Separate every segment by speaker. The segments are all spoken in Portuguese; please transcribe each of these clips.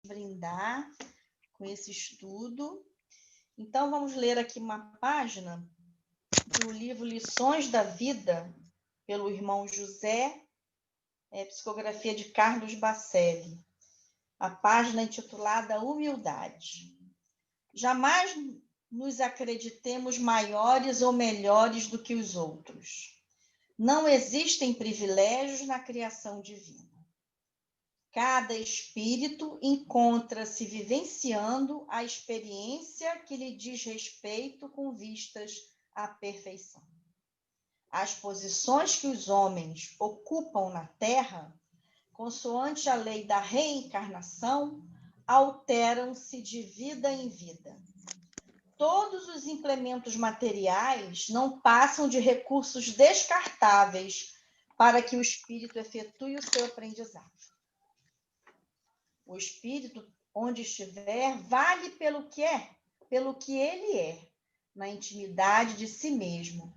Speaker 1: brindar com esse estudo. Então, vamos ler aqui uma página do livro Lições da Vida, pelo irmão José, psicografia de Carlos Bacelli. A página intitulada Humildade. Jamais nos acreditemos maiores ou melhores do que os outros. Não existem privilégios na criação divina. Cada espírito encontra-se vivenciando a experiência que lhe diz respeito com vistas à perfeição. As posições que os homens ocupam na Terra, consoante a lei da reencarnação, alteram-se de vida em vida. Todos os implementos materiais não passam de recursos descartáveis para que o espírito efetue o seu aprendizado. O espírito, onde estiver, vale pelo que é, pelo que ele é, na intimidade de si mesmo.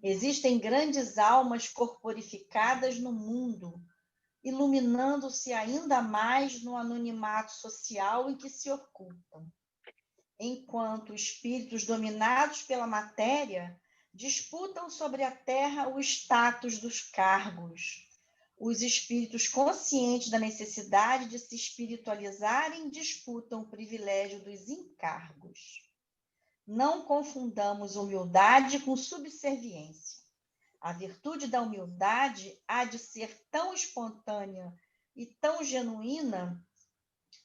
Speaker 1: Existem grandes almas corporificadas no mundo, iluminando-se ainda mais no anonimato social em que se ocultam. Enquanto espíritos dominados pela matéria disputam sobre a terra o status dos cargos, os espíritos conscientes da necessidade de se espiritualizarem disputam o privilégio dos encargos. Não confundamos humildade com subserviência. A virtude da humildade há de ser tão espontânea e tão genuína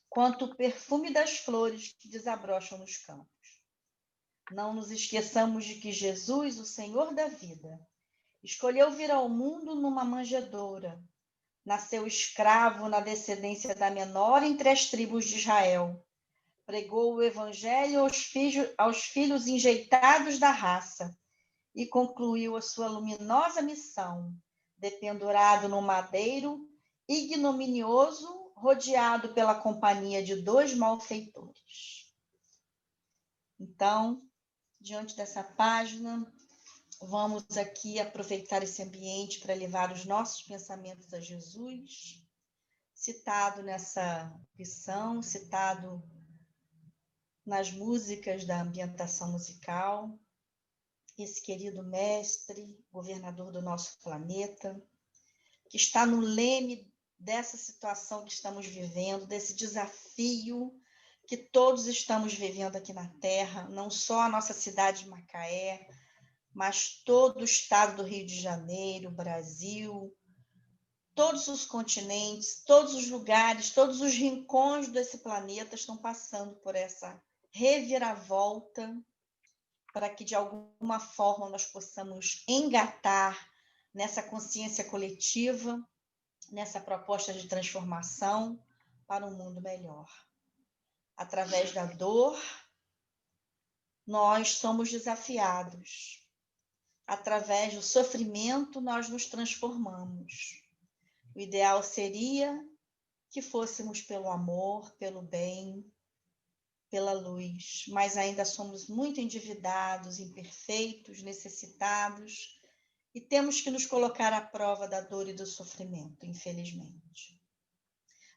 Speaker 1: quanto o perfume das flores que desabrocham nos campos. Não nos esqueçamos de que Jesus, o Senhor da vida, escolheu vir ao mundo numa manjedoura. Nasceu escravo na descendência da menor entre as tribos de Israel. Pregou o evangelho aos filhos enjeitados da raça e concluiu a sua luminosa missão, dependurado no madeiro, ignominioso, rodeado pela companhia de 2 malfeitores. Então, diante dessa página, vamos aqui aproveitar esse ambiente para levar os nossos pensamentos a Jesus, citado nessa lição, citado nas músicas da ambientação musical, esse querido mestre, governador do nosso planeta, que está no leme dessa situação que estamos vivendo, desse desafio que todos estamos vivendo aqui na Terra, não só a nossa cidade de Macaé, mas todo o estado do Rio de Janeiro, Brasil, todos os continentes, todos os lugares, todos os rincões desse planeta estão passando por essa reviravolta para que, de alguma forma, nós possamos engatar nessa consciência coletiva, nessa proposta de transformação para um mundo melhor. Através da dor, nós somos desafiados. Através do sofrimento, nós nos transformamos. O ideal seria que fôssemos pelo amor, pelo bem, pela luz, mas ainda somos muito endividados, imperfeitos, necessitados, e temos que nos colocar à prova da dor e do sofrimento, infelizmente.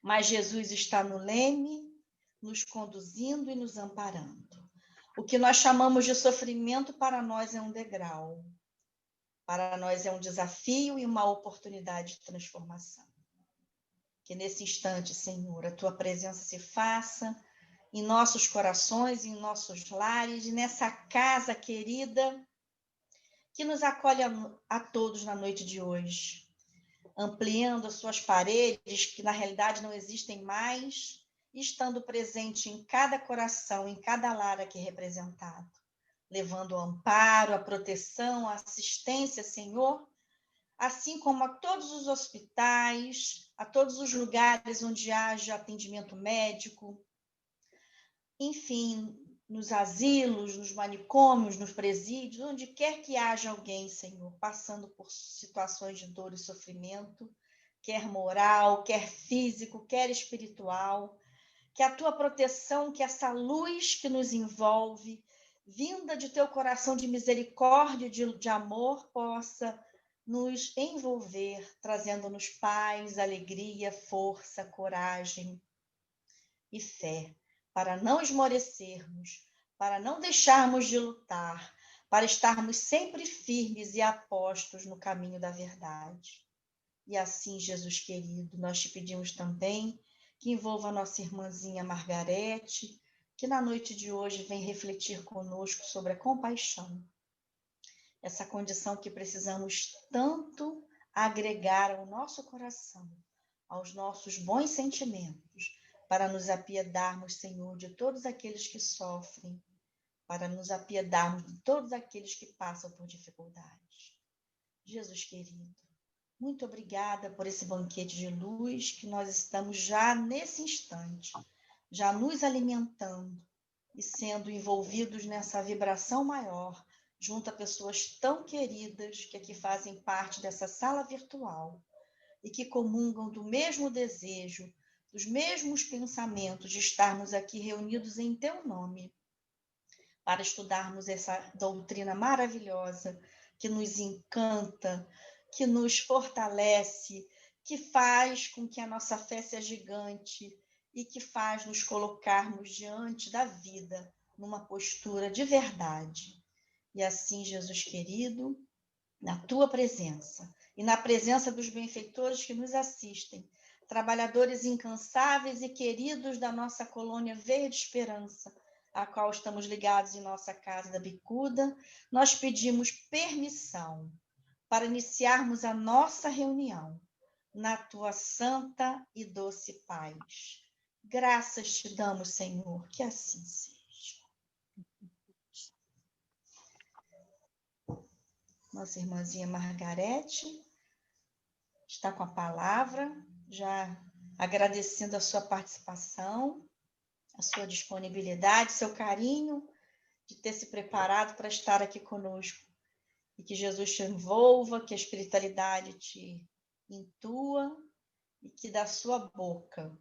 Speaker 1: Mas Jesus está no leme, nos conduzindo e nos amparando. O que nós chamamos de sofrimento para nós é um degrau. Para nós é um desafio e uma oportunidade de transformação. Que nesse instante, Senhor, a Tua presença se faça em nossos corações, em nossos lares, e nessa casa querida que nos acolhe a todos na noite de hoje, ampliando as suas paredes, que na realidade não existem mais, e estando presente em cada coração, em cada lar aqui representado, levando o amparo, a proteção, a assistência, Senhor, assim como a todos os hospitais, a todos os lugares onde haja atendimento médico, enfim, nos asilos, nos manicômios, nos presídios, onde quer que haja alguém, Senhor, passando por situações de dor e sofrimento, quer moral, quer físico, quer espiritual, que a Tua proteção, que essa luz que nos envolve, vinda de Teu coração de misericórdia, de amor, possa nos envolver, trazendo-nos paz, alegria, força, coragem e fé, para não esmorecermos, para não deixarmos de lutar, para estarmos sempre firmes e apostos no caminho da verdade. E assim, Jesus querido, nós te pedimos também que envolva a nossa irmãzinha Margarete, que na noite de hoje vem refletir conosco sobre a compaixão. Essa condição que precisamos tanto agregar ao nosso coração, aos nossos bons sentimentos, para nos apiedarmos, Senhor, de todos aqueles que sofrem, para nos apiedarmos de todos aqueles que passam por dificuldades. Jesus querido, muito obrigada por esse banquete de luz que nós estamos já nesse instante, já nos alimentando e sendo envolvidos nessa vibração maior, junto a pessoas tão queridas que aqui fazem parte dessa sala virtual e que comungam do mesmo desejo, dos mesmos pensamentos de estarmos aqui reunidos em teu nome, para estudarmos essa doutrina maravilhosa que nos encanta, que nos fortalece, que faz com que a nossa fé seja gigante e que faz nos colocarmos diante da vida numa postura de verdade. E assim, Jesus querido, na tua presença e na presença dos benfeitores que nos assistem, trabalhadores incansáveis e queridos da nossa colônia Verde Esperança, a qual estamos ligados em nossa casa da Bicuda, nós pedimos permissão para iniciarmos a nossa reunião na tua santa e doce paz. Graças te damos, Senhor, que assim seja. Nossa irmãzinha Margarete está com a palavra, já agradecendo a sua participação, a sua disponibilidade, seu carinho de ter se preparado para estar aqui conosco. E que Jesus te envolva, que a espiritualidade te intua e que da sua boca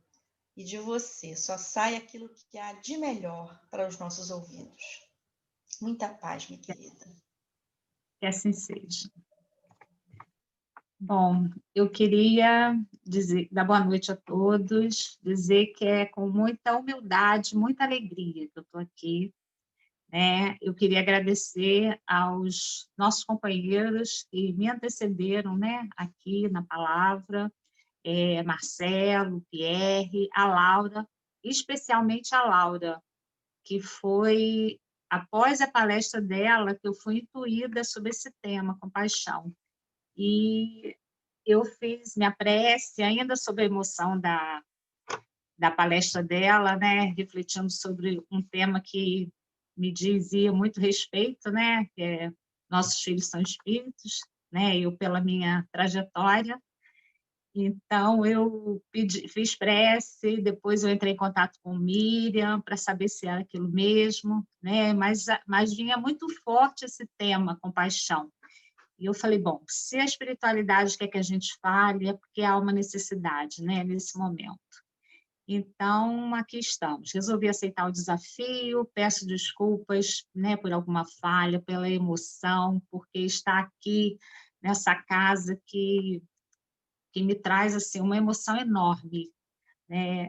Speaker 1: e de você só saia aquilo que há de melhor para os nossos ouvidos. Muita paz, minha querida.
Speaker 2: Que assim seja. Bom, eu queria dar boa noite a todos, dizer que é com muita humildade, muita alegria que eu estou aqui. Eu queria agradecer aos nossos companheiros que me antecederam, aqui na palavra, Marcelo, Pierre, a Laura, especialmente a Laura, que foi, após a palestra dela, que eu fui intuída sobre esse tema, compaixão. E eu fiz minha prece, ainda sob a emoção da palestra dela, refletindo sobre um tema que me dizia muito respeito, que é nossos filhos são espíritos, eu pela minha trajetória. Então, eu fiz prece, depois eu entrei em contato com Miriam para saber se era aquilo mesmo, mas vinha muito forte esse tema, compaixão. E eu falei, bom, se a espiritualidade quer que a gente fale, é porque há uma necessidade, nesse momento. Então, aqui estamos. Resolvi aceitar o desafio, peço desculpas, por alguma falha, pela emoção, porque está aqui nessa casa que me traz assim uma emoção enorme,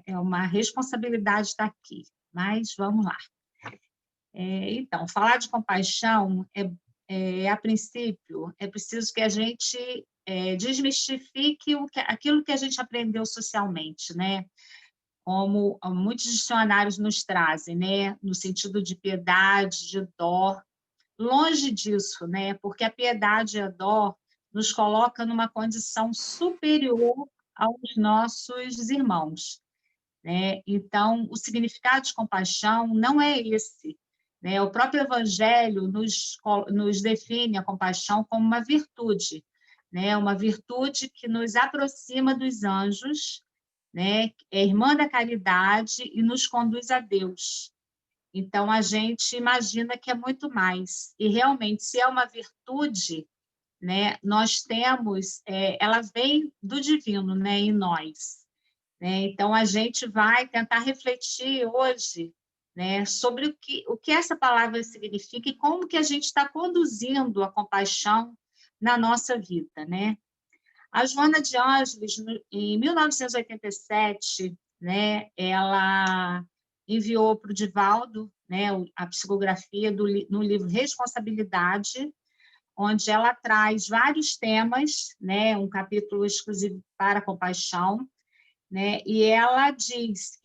Speaker 2: é uma responsabilidade estar aqui, mas vamos lá. Então, falar de compaixão a princípio, é preciso que a gente desmistifique aquilo que a gente aprendeu socialmente, como muitos dicionários nos trazem, no sentido de piedade, de dó. Longe disso, porque a piedade e a dó nos coloca numa condição superior aos nossos irmãos. Então, o significado de compaixão não é esse. O próprio Evangelho nos define a compaixão como uma virtude, uma virtude que nos aproxima dos anjos, é irmã da caridade e nos conduz a Deus. Então, a gente imagina que é muito mais. E, realmente, se é uma virtude, nós temos, ela vem do divino, em nós. Então, a gente vai tentar refletir hoje, sobre o que essa palavra significa e como que a gente está conduzindo a compaixão na nossa vida, A Joana de Ângeles, em 1987, né, ela enviou para o Divaldo, né, a psicografia no livro Responsabilidade, onde ela traz vários temas, né, um capítulo exclusivo para a compaixão, né, e ela diz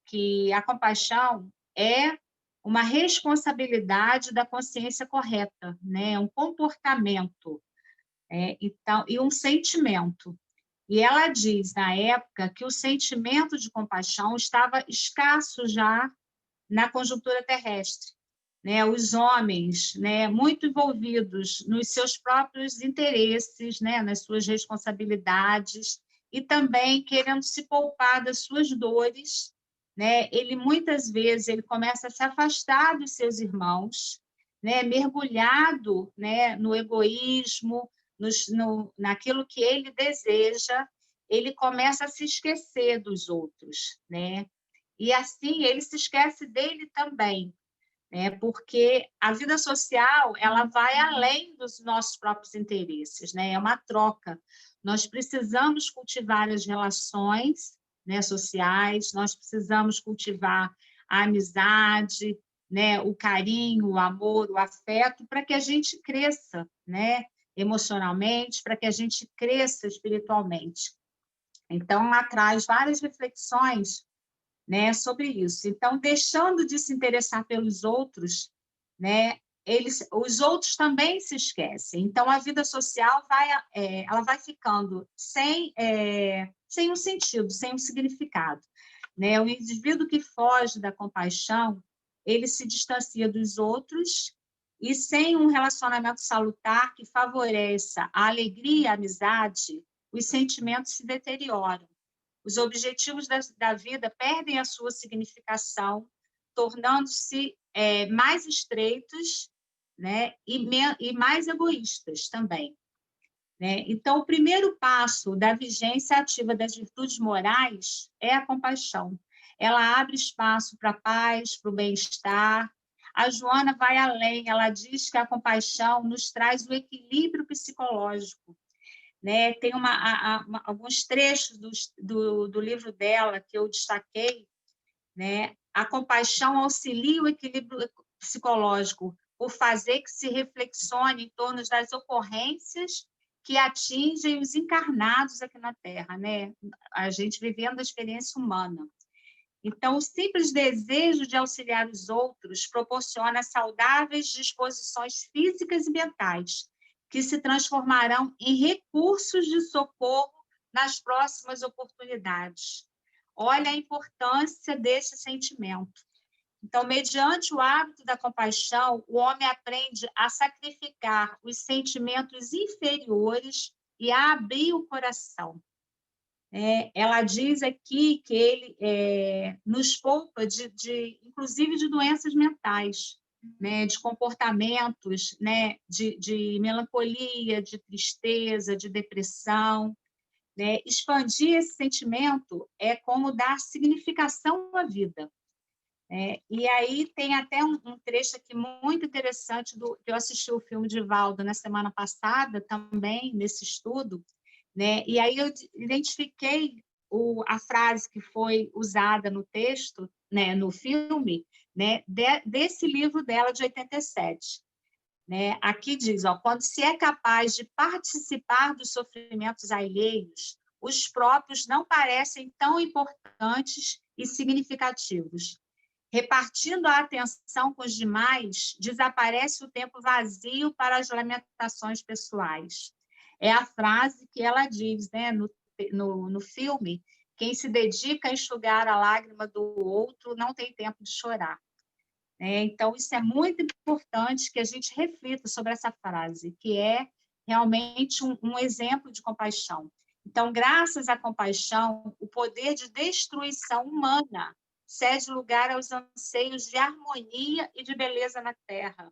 Speaker 2: que a compaixão é uma responsabilidade da consciência correta, né, um comportamento, então, e um sentimento. E ela diz, na época, que o sentimento de compaixão estava escasso já na conjuntura terrestre, né? Os homens, né, muito envolvidos nos seus próprios interesses, né, nas suas responsabilidades, e também querendo se poupar das suas dores, né? Ele muitas vezes ele começa a se afastar dos seus irmãos, né, mergulhado, né, no egoísmo, naquilo que ele deseja, ele começa a se esquecer dos outros, né? E assim ele se esquece dele também, né? Porque a vida social ela vai além dos nossos próprios interesses, né? É uma troca. Nós precisamos cultivar as relações, né, sociais, nós precisamos cultivar a amizade, né, o carinho, o amor, o afeto, para que a gente cresça, né, emocionalmente, para que a gente cresça espiritualmente. Então, ela traz várias reflexões, né, sobre isso. Então, deixando de se interessar pelos outros, né, os outros também se esquecem. Então, a vida social ela vai ficando sem um sentido, sem um significado, né? O indivíduo que foge da compaixão, ele se distancia dos outros e sem um relacionamento salutar que favoreça a alegria e a amizade, os sentimentos se deterioram. Os objetivos da vida perdem a sua significação, tornando-se mais estreitos, né, e mais egoístas também, né? Então, o primeiro passo da vigência ativa das virtudes morais é a compaixão. Ela abre espaço para a paz, para o bem-estar. A Joana vai além, ela diz que a compaixão nos traz o equilíbrio psicológico, né? Tem alguns trechos do livro dela que eu destaquei, né? A compaixão auxilia o equilíbrio psicológico por fazer que se reflexione em torno das ocorrências que atingem os encarnados aqui na Terra, né? A gente vivendo a experiência humana. Então, o simples desejo de auxiliar os outros proporciona saudáveis disposições físicas e mentais, que se transformarão em recursos de socorro nas próximas oportunidades. Olha a importância desse sentimento. Então, mediante o hábito da compaixão, o homem aprende a sacrificar os sentimentos inferiores e a abrir o coração. Ela diz aqui que ele nos poupa, inclusive, de doenças mentais, né, de comportamentos, né, de melancolia, de tristeza, de depressão. Né? Expandir esse sentimento é como dar significação à vida. E aí tem até um trecho aqui muito interessante, eu assisti o filme de Valdo na semana passada, também, nesse estudo, né? E aí eu identifiquei a frase que foi usada no texto, né, no filme, né, desse livro dela, de 87. Né? Aqui diz, ó, quando se é capaz de participar dos sofrimentos alheios, os próprios não parecem tão importantes e significativos. Repartindo a atenção com os demais, desaparece o tempo vazio para as lamentações pessoais. É a frase que ela diz, né, no filme: quem se dedica a enxugar a lágrima do outro não tem tempo de chorar. Então, isso é muito importante que a gente reflita sobre essa frase, que é realmente um exemplo de compaixão. Então, graças à compaixão, o poder de destruição humana cede lugar aos anseios de harmonia e de beleza na Terra.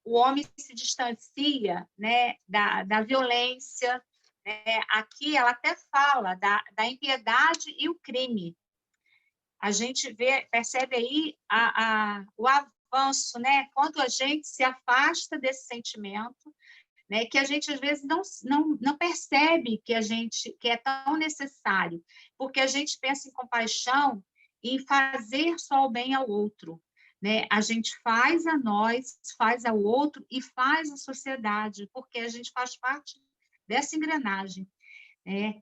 Speaker 2: O homem se distancia, né, da violência. Né? Aqui ela até fala da impiedade e o crime. A gente percebe aí o avanço, né? Quando a gente se afasta desse sentimento, né, que a gente às vezes não percebe que é tão necessário, porque a gente pensa em compaixão em fazer só o bem ao outro, né? A gente faz a nós, faz ao outro e faz à sociedade, porque a gente faz parte dessa engrenagem, né?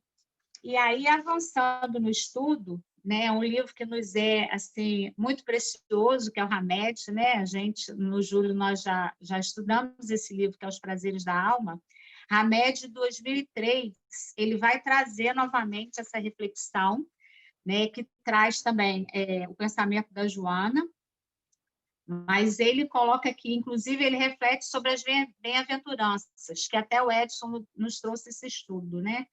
Speaker 2: E aí, avançando no estudo, né, um livro que nos é assim muito precioso, que é o Hamed, né? A gente, no julho, nós já estudamos esse livro, que é Os Prazeres da Alma. Hamed, de 2003, ele vai trazer novamente essa reflexão, né, que traz também o pensamento da Joana, mas ele coloca aqui, inclusive, ele reflete sobre as bem-aventuranças, que até o Edson nos trouxe esse estudo, né?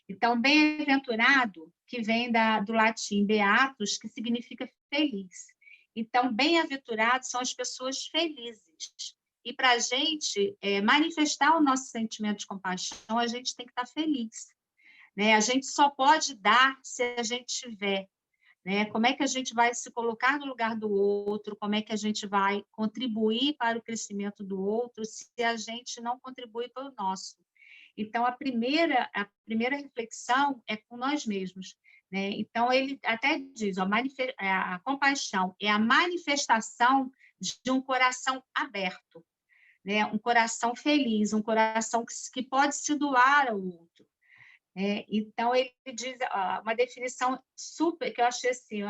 Speaker 2: Então, bem-aventurado, que vem do latim beatus, que significa feliz. Então, bem-aventurados são as pessoas felizes. E para a gente manifestar o nosso sentimento de compaixão, a gente tem que estar feliz, né? A gente só pode dar se a gente tiver, né? Como é que a gente vai se colocar no lugar do outro? Como é que a gente vai contribuir para o crescimento do outro se a gente não contribui para o nosso? Então, a primeira reflexão é com nós mesmos, né? Então, ele até diz, a compaixão é a manifestação de um coração aberto, né? Um coração feliz, um coração que pode se doar ao outro. Então, ele diz uma definição super, que eu achei assim,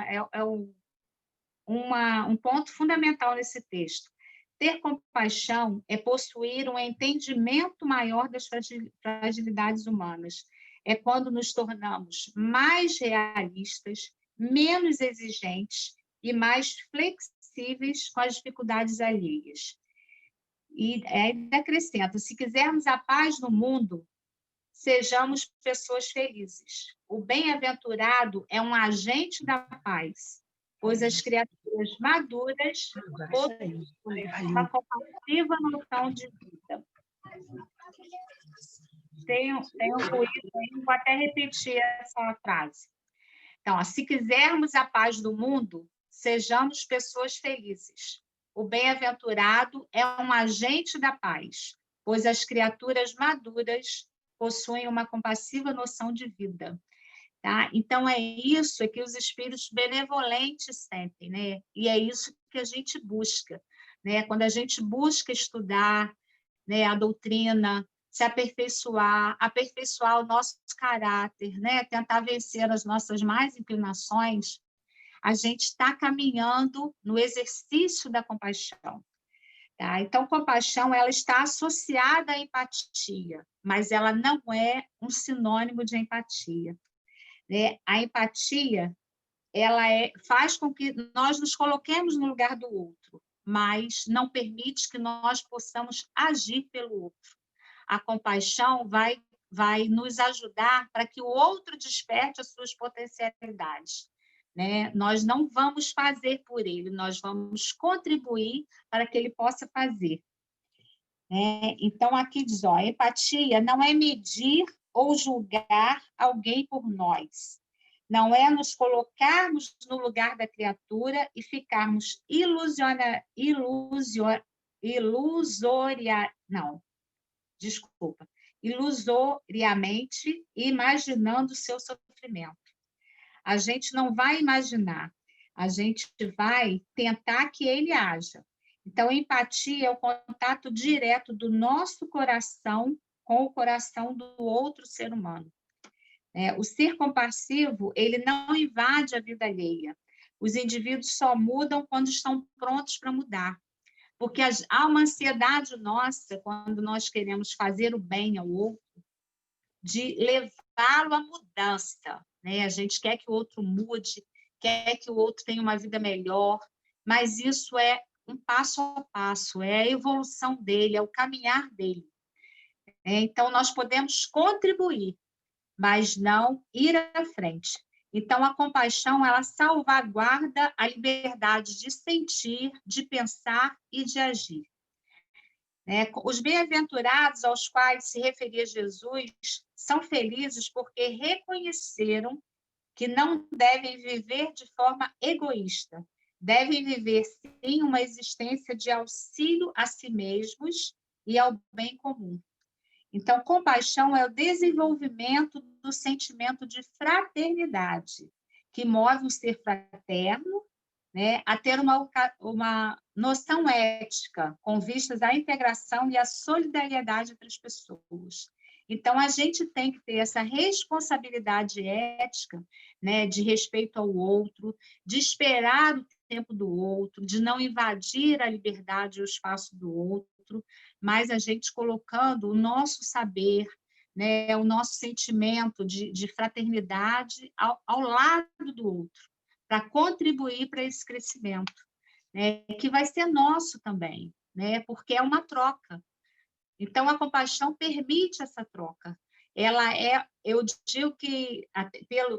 Speaker 2: um ponto fundamental nesse texto. Ter compaixão é possuir um entendimento maior das fragilidades humanas. É quando nos tornamos mais realistas, menos exigentes e mais flexíveis com as dificuldades alheias. E ainda acrescenta, se quisermos a paz no mundo, sejamos pessoas felizes. O bem-aventurado é um agente da paz, pois as criaturas maduras possuem uma compassiva noção de vida. Tem um ruído aí, vou até repetir essa frase. Então, se quisermos a paz do mundo, sejamos pessoas felizes. O bem-aventurado é um agente da paz, pois as criaturas maduras possuem uma compassiva noção de vida. Tá? Então, é isso que os espíritos benevolentes sentem, né? E é isso que a gente busca, né? Quando a gente busca estudar, né, a doutrina, se aperfeiçoar o nosso caráter, né? Tentar vencer as nossas más inclinações, a gente está caminhando no exercício da compaixão. Tá? Então, compaixão ela está associada à empatia, mas ela não é um sinônimo de empatia, né? A empatia ela faz com que nós nos coloquemos no lugar do outro, mas não permite que nós possamos agir pelo outro. A compaixão vai nos ajudar para que o outro desperte as suas potencialidades, né? Nós não vamos fazer por ele, nós vamos contribuir para que ele possa fazer. Então, aqui diz, a empatia não é medir ou julgar alguém por nós, não é nos colocarmos no lugar da criatura e ficarmos ilusoriamente imaginando o seu sofrimento. A gente não vai imaginar, a gente vai tentar que ele haja. Então, empatia é o contato direto do nosso coração com o coração do outro ser humano. O ser compassivo, ele não invade a vida alheia. Os indivíduos só mudam quando estão prontos para mudar. Porque há uma ansiedade nossa, quando nós queremos fazer o bem ao outro, de levá-lo à mudança, né? A gente quer que o outro mude, quer que o outro tenha uma vida melhor, mas isso é um passo a passo, é a evolução dele, é o caminhar dele. Então, nós podemos contribuir, mas não ir à frente. Então, a compaixão, ela salvaguarda a liberdade de sentir, de pensar e de agir. Os bem-aventurados aos quais se referia Jesus são felizes porque reconheceram que não devem viver de forma egoísta, devem viver, sim, uma existência de auxílio a si mesmos e ao bem comum. Então, compaixão é o desenvolvimento do sentimento de fraternidade, que move o ser fraterno, né, a ter uma noção ética com vistas à integração e à solidariedade entre as pessoas. Então, a gente tem que ter essa responsabilidade ética, né, de respeito ao outro, de esperar o tempo do outro, de não invadir a liberdade e o espaço do outro, mas a gente colocando o nosso saber, né, o nosso sentimento de fraternidade ao lado do outro, para contribuir para esse crescimento, né, que vai ser nosso também, né, porque é uma troca. Então, a compaixão permite essa troca. Ela é, eu digo que,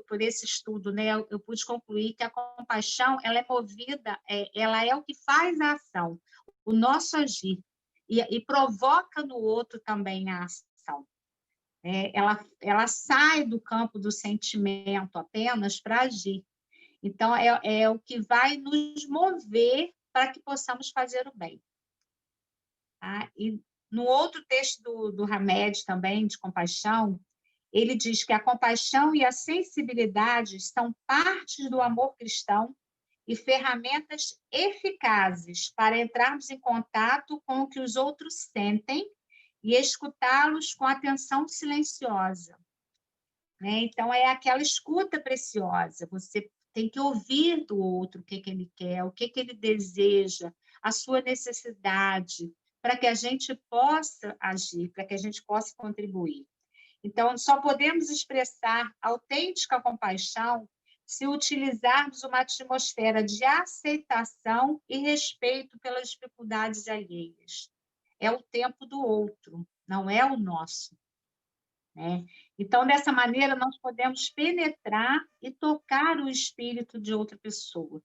Speaker 2: por esse estudo, né, eu pude concluir que a compaixão, ela é movida, ela é o que faz a ação, o nosso agir, e provoca no outro também a ação. Ela sai do campo do sentimento apenas para agir. Então, é o que vai nos mover para que possamos fazer o bem. Tá? E no outro texto do Hamed também, de compaixão, ele diz que a compaixão e a sensibilidade são partes do amor cristão e ferramentas eficazes para entrarmos em contato com o que os outros sentem e escutá-los com atenção silenciosa. Né? Então, é aquela escuta preciosa. Você tem que ouvir do outro o que ele quer, o que ele deseja, a sua necessidade, para que a gente possa agir, para que a gente possa contribuir. Então, só podemos expressar autêntica compaixão se utilizarmos uma atmosfera de aceitação e respeito pelas dificuldades alheias. É o tempo do outro, não é o nosso. Né? Então, dessa maneira, nós podemos penetrar e tocar o espírito de outra pessoa.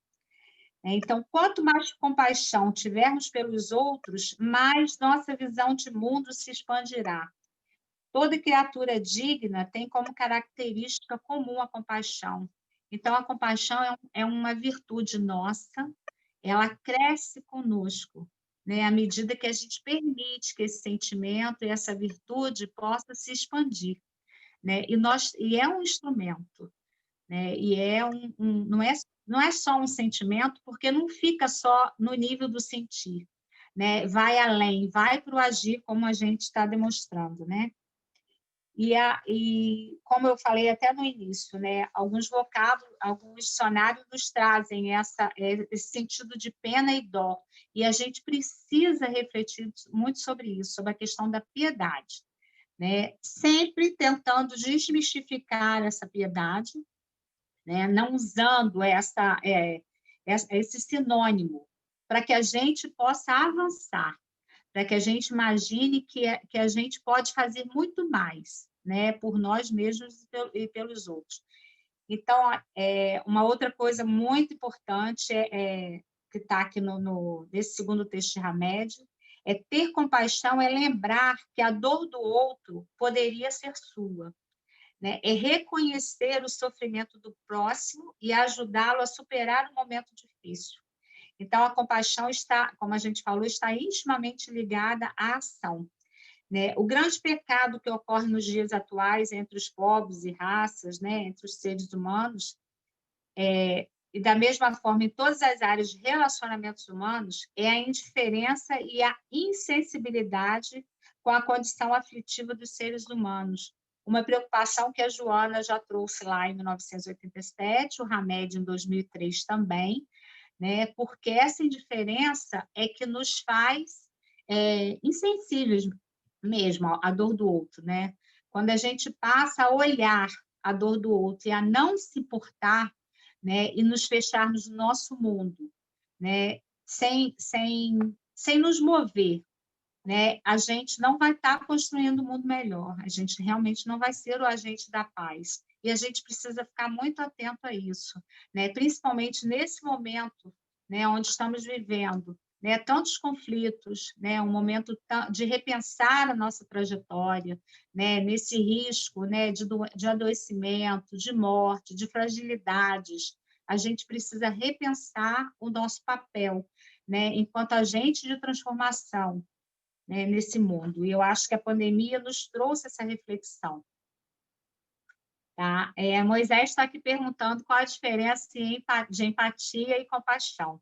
Speaker 2: Então, quanto mais compaixão tivermos pelos outros, mais nossa visão de mundo se expandirá. Toda criatura digna tem como característica comum a compaixão. Então, a compaixão é uma virtude nossa, ela cresce conosco, né? À medida que a gente permite que esse sentimento e essa virtude possa se expandir. Né? E é um instrumento, né? E não é só um sentimento, porque não fica só no nível do sentir, né? Vai além, vai para o agir, como a gente está demonstrando, né? E como eu falei até no início, né? Alguns vocábulos, alguns dicionários nos trazem esse sentido de pena e dó, e a gente precisa refletir muito sobre isso, sobre a questão da piedade. Né? Sempre tentando desmistificar essa piedade, né? Não usando esse sinônimo, para que a gente possa avançar, para que a gente imagine que a gente pode fazer muito mais, né? Por nós mesmos e pelos outros. Então, uma outra coisa muito importante que está aqui nesse segundo texto de Hamed, ter compaixão, é lembrar que a dor do outro poderia ser sua. Né? É reconhecer o sofrimento do próximo e ajudá-lo a superar um momento difícil. Então, a compaixão está, como a gente falou, está intimamente ligada à ação. Né? O grande pecado que ocorre nos dias atuais entre os povos e raças, né? Entre os seres humanos, e da mesma forma em todas as áreas de relacionamentos humanos, é a indiferença e a insensibilidade com a condição aflitiva dos seres humanos. Uma preocupação que a Joana já trouxe lá em 1987, o Hamed em 2003 também, né? Porque essa indiferença é que nos faz insensíveis mesmo à dor do outro, né? Quando a gente passa a olhar a dor do outro e a não se importar, né, e nos fecharmos no nosso mundo, né, sem nos mover, né, a gente não vai estar construindo um mundo melhor, a gente realmente não vai ser o agente da paz, e a gente precisa ficar muito atento a isso, né, principalmente nesse momento, né, onde estamos vivendo, né, tantos conflitos, né, um momento de repensar a nossa trajetória, né, nesse risco, né, de adoecimento, de morte, de fragilidades. A gente precisa repensar o nosso papel, né, enquanto agente de transformação, né, nesse mundo. E eu acho que a pandemia nos trouxe essa reflexão. Tá? Moisés está aqui perguntando qual a diferença de empatia e compaixão.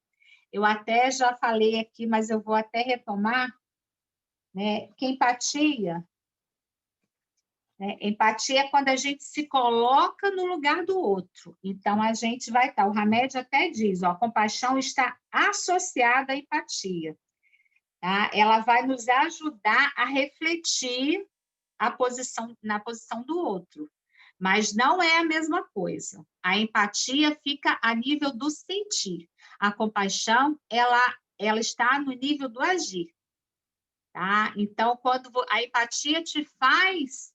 Speaker 2: Eu até já falei aqui, mas eu vou até retomar, né, que empatia é quando a gente se coloca no lugar do outro. Então, a gente vai estar, o Hamed até diz, ó, a compaixão está associada à empatia. Tá? Ela vai nos ajudar a refletir na posição do outro, mas não é a mesma coisa. A empatia fica a nível do sentir. A compaixão, ela está no nível do agir. Tá? Então, quando a empatia te faz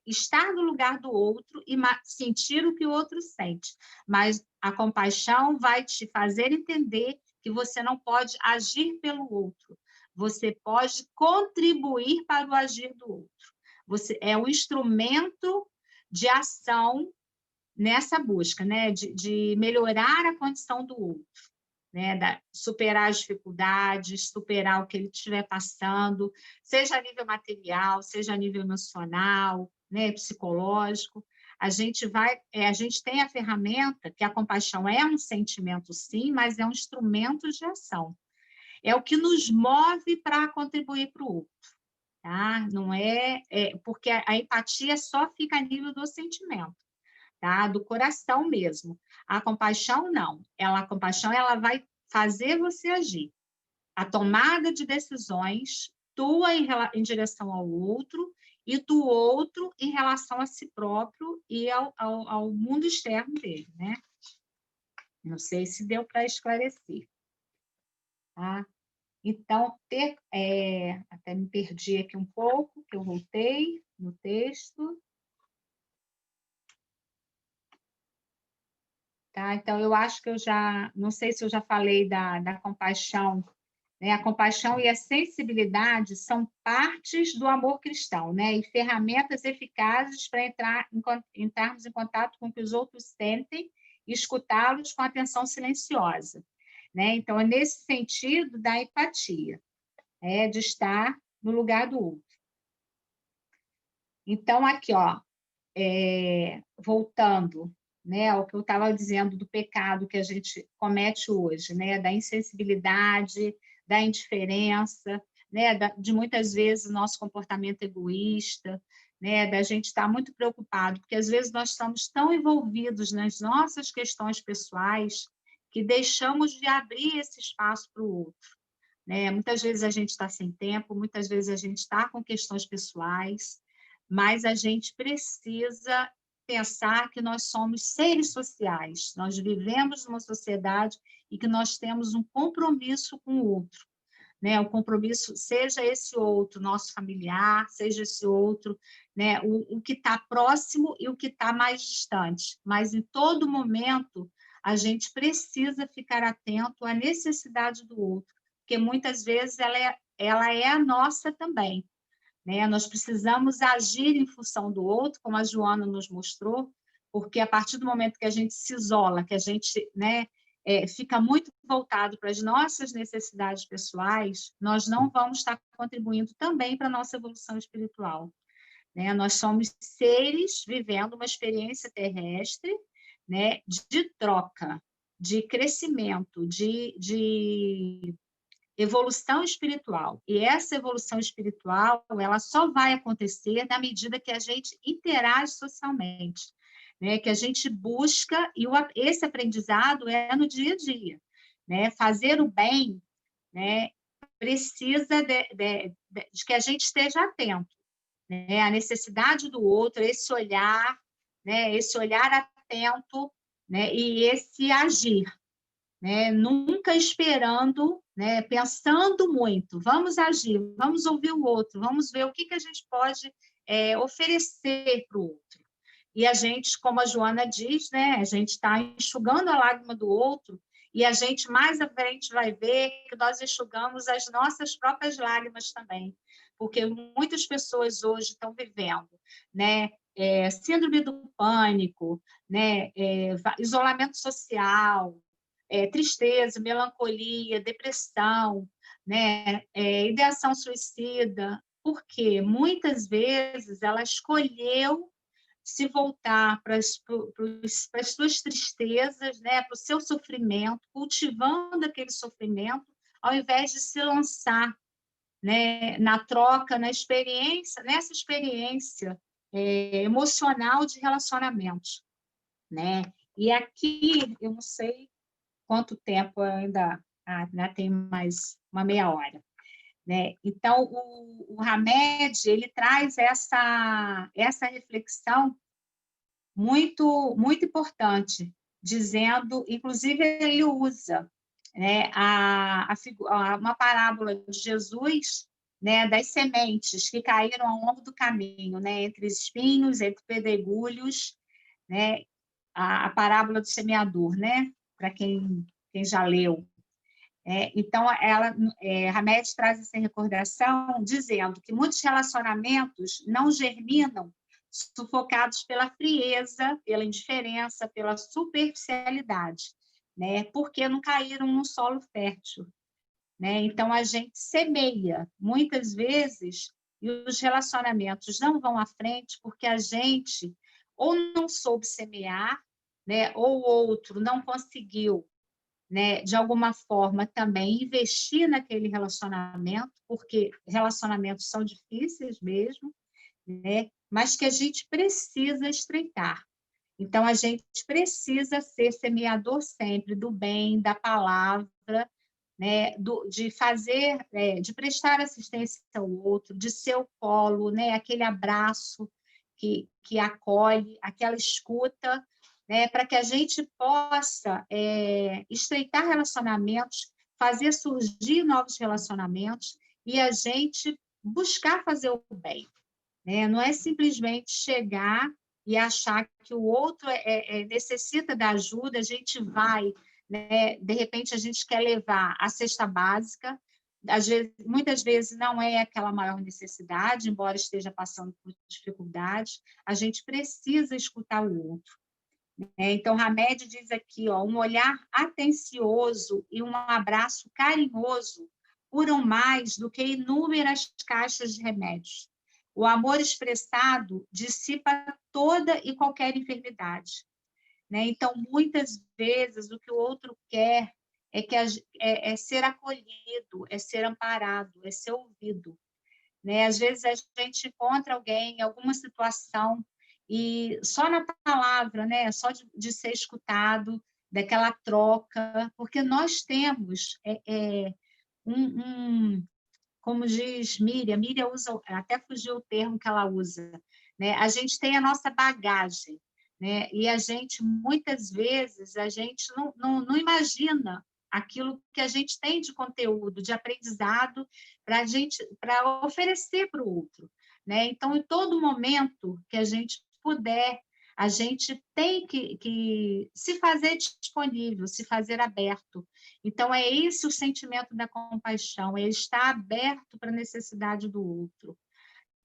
Speaker 2: estar no lugar do outro e sentir o que o outro sente, mas a compaixão vai te fazer entender que você não pode agir pelo outro, você pode contribuir para o agir do outro. Você é um instrumento de ação nessa busca, né? de melhorar a condição do outro. Né, superar as dificuldades, superar o que ele estiver passando, seja a nível material, seja a nível emocional, né, psicológico. A gente tem a ferramenta, que a compaixão é um sentimento, sim, mas é um instrumento de ação. É o que nos move para contribuir para o outro. Tá? Não porque a empatia só fica a nível do sentimento. Tá? Do coração mesmo. A compaixão, não. A compaixão ela vai fazer você agir. A tomada de decisões, tua em direção ao outro, e do outro em relação a si próprio e ao mundo externo dele. Né? Não sei se deu para esclarecer. Tá? Então, até me perdi aqui um pouco, que eu voltei no texto. Tá? Então, eu acho que não sei se eu já falei da compaixão, né? A compaixão e a sensibilidade são partes do amor cristão, né? E ferramentas eficazes para entrarmos em contato com o que os outros sentem e escutá-los com atenção silenciosa. Né? Então, é nesse sentido da empatia, de estar no lugar do outro. Então, aqui, ó, voltando, né, ao que eu estava dizendo do pecado que a gente comete hoje, né, da insensibilidade, da indiferença, né, de muitas vezes o nosso comportamento egoísta, né, da gente estar muito preocupado, porque às vezes nós estamos tão envolvidos nas nossas questões pessoais que deixamos de abrir esse espaço para o outro. Né? Muitas vezes a gente está sem tempo, muitas vezes a gente está com questões pessoais, mas a gente precisa pensar que nós somos seres sociais, nós vivemos numa sociedade e que nós temos um compromisso com o outro. Né? O compromisso, seja esse outro nosso familiar, seja esse outro, né? o que está próximo e o que está mais distante, mas em todo momento a gente precisa ficar atento à necessidade do outro, porque muitas vezes ela é a nossa também. Né? Nós precisamos agir em função do outro, como a Joana nos mostrou, porque a partir do momento que a gente se isola, que a gente, né, fica muito voltado para as nossas necessidades pessoais, nós não vamos estar contribuindo também para a nossa evolução espiritual. Né? Nós somos seres vivendo uma experiência terrestre, né, de troca, de crescimento, de evolução espiritual. E essa evolução espiritual, ela só vai acontecer na medida que a gente interage socialmente, né? Que a gente busca, e esse aprendizado é no dia a dia. Né? Fazer o bem, né, precisa de que a gente esteja atento. Né? A necessidade do outro, esse olhar, né, esse olhar atento, né, e esse agir. Né? Nunca esperando, né? Pensando muito, vamos agir, vamos ouvir o outro, vamos ver o que a gente pode oferecer para o outro. E a gente, como a Joana diz, né? A gente está enxugando a lágrima do outro e a gente mais à frente vai ver que nós enxugamos as nossas próprias lágrimas também, porque muitas pessoas hoje estão vivendo, né? Síndrome do pânico, né? Isolamento social, tristeza, melancolia, depressão, né? Ideação suicida, porque muitas vezes ela escolheu se voltar para as suas tristezas, né? Para o seu sofrimento, cultivando aquele sofrimento, ao invés de se lançar, né? Na troca, nessa experiência emocional de relacionamentos, né? E aqui, eu não sei quanto tempo ainda tem mais uma meia hora, né? Então, o Hamed, ele traz essa reflexão muito importante, dizendo, inclusive, ele usa, né, uma parábola de Jesus, né, das sementes que caíram ao longo do caminho, né, entre espinhos, entre pedregulhos, né, a parábola do semeador, né, para quem já leu. Então, Hamed traz essa recordação dizendo que muitos relacionamentos não germinam sufocados pela frieza, pela indiferença, pela superficialidade, né? Porque não caíram num solo fértil, né? Então, a gente semeia, muitas vezes, e os relacionamentos não vão à frente porque a gente ou não soube semear, né? Ou o outro não conseguiu, né, de alguma forma também investir naquele relacionamento, porque relacionamentos são difíceis mesmo, né, mas que a gente precisa estreitar. Então, a gente precisa ser semeador sempre do bem, da palavra, né, de fazer, de prestar assistência ao outro, de ser o colo, né, aquele abraço que acolhe, aquela escuta, né, para que a gente possa estreitar relacionamentos, fazer surgir novos relacionamentos e a gente buscar fazer o bem, né? Não é simplesmente chegar e achar que o outro necessita da ajuda, a gente vai, né? De repente a gente quer levar a cesta básica, muitas vezes não é aquela maior necessidade, embora esteja passando por dificuldades, a gente precisa escutar o outro. Então, Hamed diz aqui, ó, um olhar atencioso e um abraço carinhoso curam mais do que inúmeras caixas de remédios. O amor expressado dissipa toda e qualquer enfermidade, né? Então, muitas vezes, o que o outro quer é ser acolhido, é ser amparado, é ser ouvido, né? Às vezes, a gente encontra alguém em alguma situação e só na palavra, né? Só de ser escutado, daquela troca, porque nós temos como diz Miriam usa, até fugiu o termo que ela usa, né? A gente tem a nossa bagagem, né? E a gente, muitas vezes, a gente não imagina aquilo que a gente tem de conteúdo, de aprendizado, para oferecer para o outro, né? Então, em todo momento que a gente puder, a gente tem que se fazer disponível, se fazer aberto. Então, é esse o sentimento da compaixão, é estar aberto para a necessidade do outro,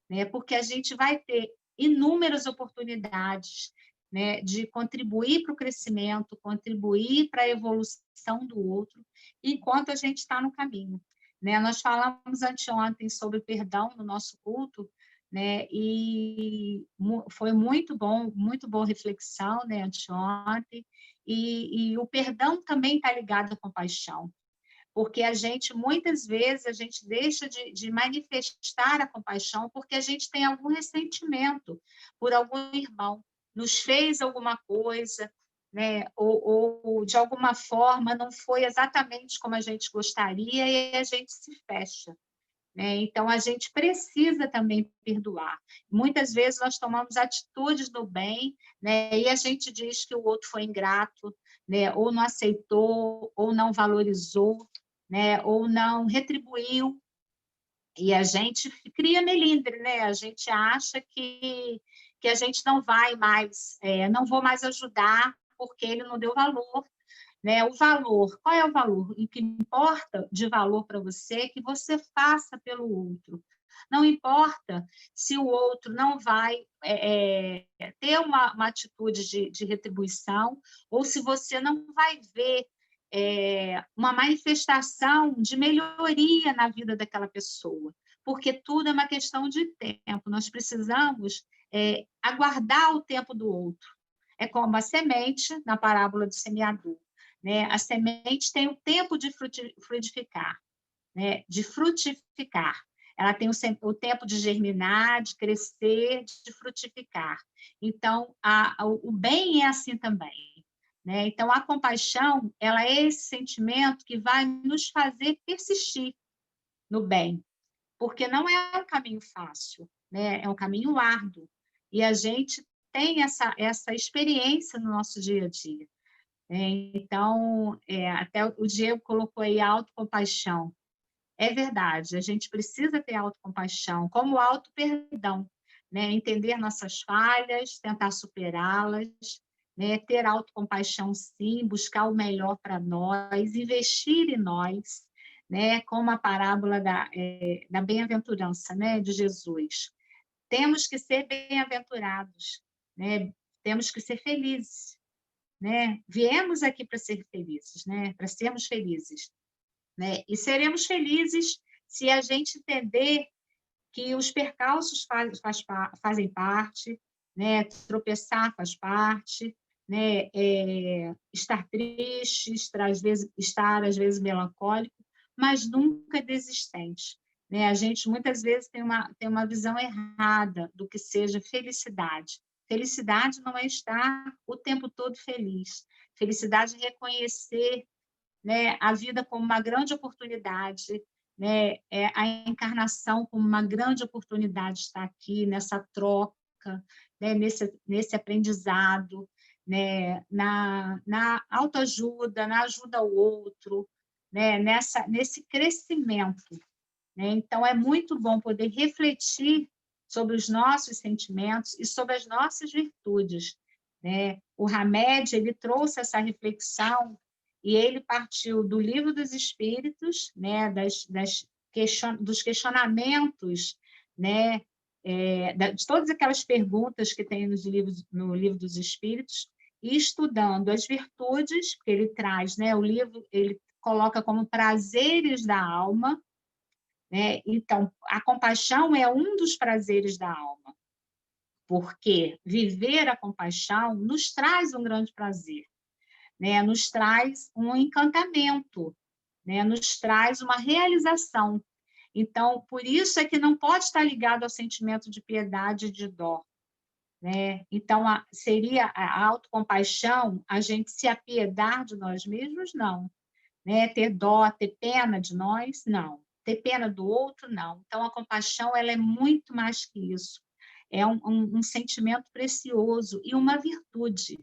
Speaker 2: né? Porque a gente vai ter inúmeras oportunidades, né, de contribuir para o crescimento, contribuir para a evolução do outro, enquanto a gente está no caminho, né? Nós falamos anteontem sobre perdão no nosso culto, né? E foi muito boa reflexão, né, anteontem, e o perdão também está ligado à compaixão, porque a gente, muitas vezes, a gente deixa de manifestar a compaixão porque a gente tem algum ressentimento por algum irmão, nos fez alguma coisa, né? Ou de alguma forma não foi exatamente como a gente gostaria e a gente se fecha, né? Então, a gente precisa também perdoar. Muitas vezes nós tomamos atitudes do bem, né? E a gente diz que o outro foi ingrato, né? Ou não aceitou, ou não valorizou, né? Ou não retribuiu. E a gente cria melindre, né? A gente acha que a gente não vai mais, não vou mais ajudar porque ele não deu valor, né? O valor, qual é o valor? O que importa de valor para você é que você faça pelo outro. Não importa se o outro não vai ter uma atitude de retribuição ou se você não vai ver uma manifestação de melhoria na vida daquela pessoa, porque tudo é uma questão de tempo, nós precisamos aguardar o tempo do outro. É como a semente, na parábola do semeador, né? A semente tem o tempo de frutificar, né? De frutificar. Ela tem o tempo de germinar, de crescer, de frutificar. Então, o bem é assim também, né? Então, a compaixão, ela é esse sentimento que vai nos fazer persistir no bem, porque não é um caminho fácil, né? É um caminho árduo. E a gente tem essa experiência no nosso dia a dia. Então, até o Diego colocou aí a autocompaixão. É verdade, a gente precisa ter autocompaixão, como auto-perdão, né? Entender nossas falhas, tentar superá-las, né? Ter autocompaixão, sim, buscar o melhor para nós, investir em nós, né? Como a parábola da bem-aventurança, né? De Jesus. Temos que ser bem-aventurados, né? Temos que ser felizes, né? Viemos aqui para ser felizes, né? Para sermos felizes, né? E seremos felizes se a gente entender que os percalços fazem parte, né? Tropeçar faz parte, né? Estar triste, estar às vezes melancólico, mas nunca desistente, né? A gente muitas vezes tem uma visão errada do que seja felicidade. Felicidade não é estar o tempo todo feliz. Felicidade é reconhecer, né, a vida como uma grande oportunidade, né, a encarnação como uma grande oportunidade de estar aqui, nessa troca, né, nesse aprendizado, né, na autoajuda, na ajuda ao outro, né, nesse crescimento, né? Então, é muito bom poder refletir sobre os nossos sentimentos e sobre as nossas virtudes, né? O Hamed, ele trouxe essa reflexão e ele partiu do Livro dos Espíritos, né? Dos questionamentos, né? De todas aquelas perguntas que tem no Livro dos Espíritos, e estudando as virtudes, que ele traz, né? O livro ele coloca como prazeres da alma, né? Então, a compaixão é um dos prazeres da alma, porque viver a compaixão nos traz um grande prazer, né? Nos traz um encantamento, né? Nos traz uma realização. Então, por isso é que não pode estar ligado ao sentimento de piedade e de dó, né? Então, seria a autocompaixão, a gente se apiedar de nós mesmos? Não. Né? Ter dó, ter pena de nós? Não. Ter pena do outro? Não. Então, a compaixão ela é muito mais que isso. É um sentimento precioso e uma virtude,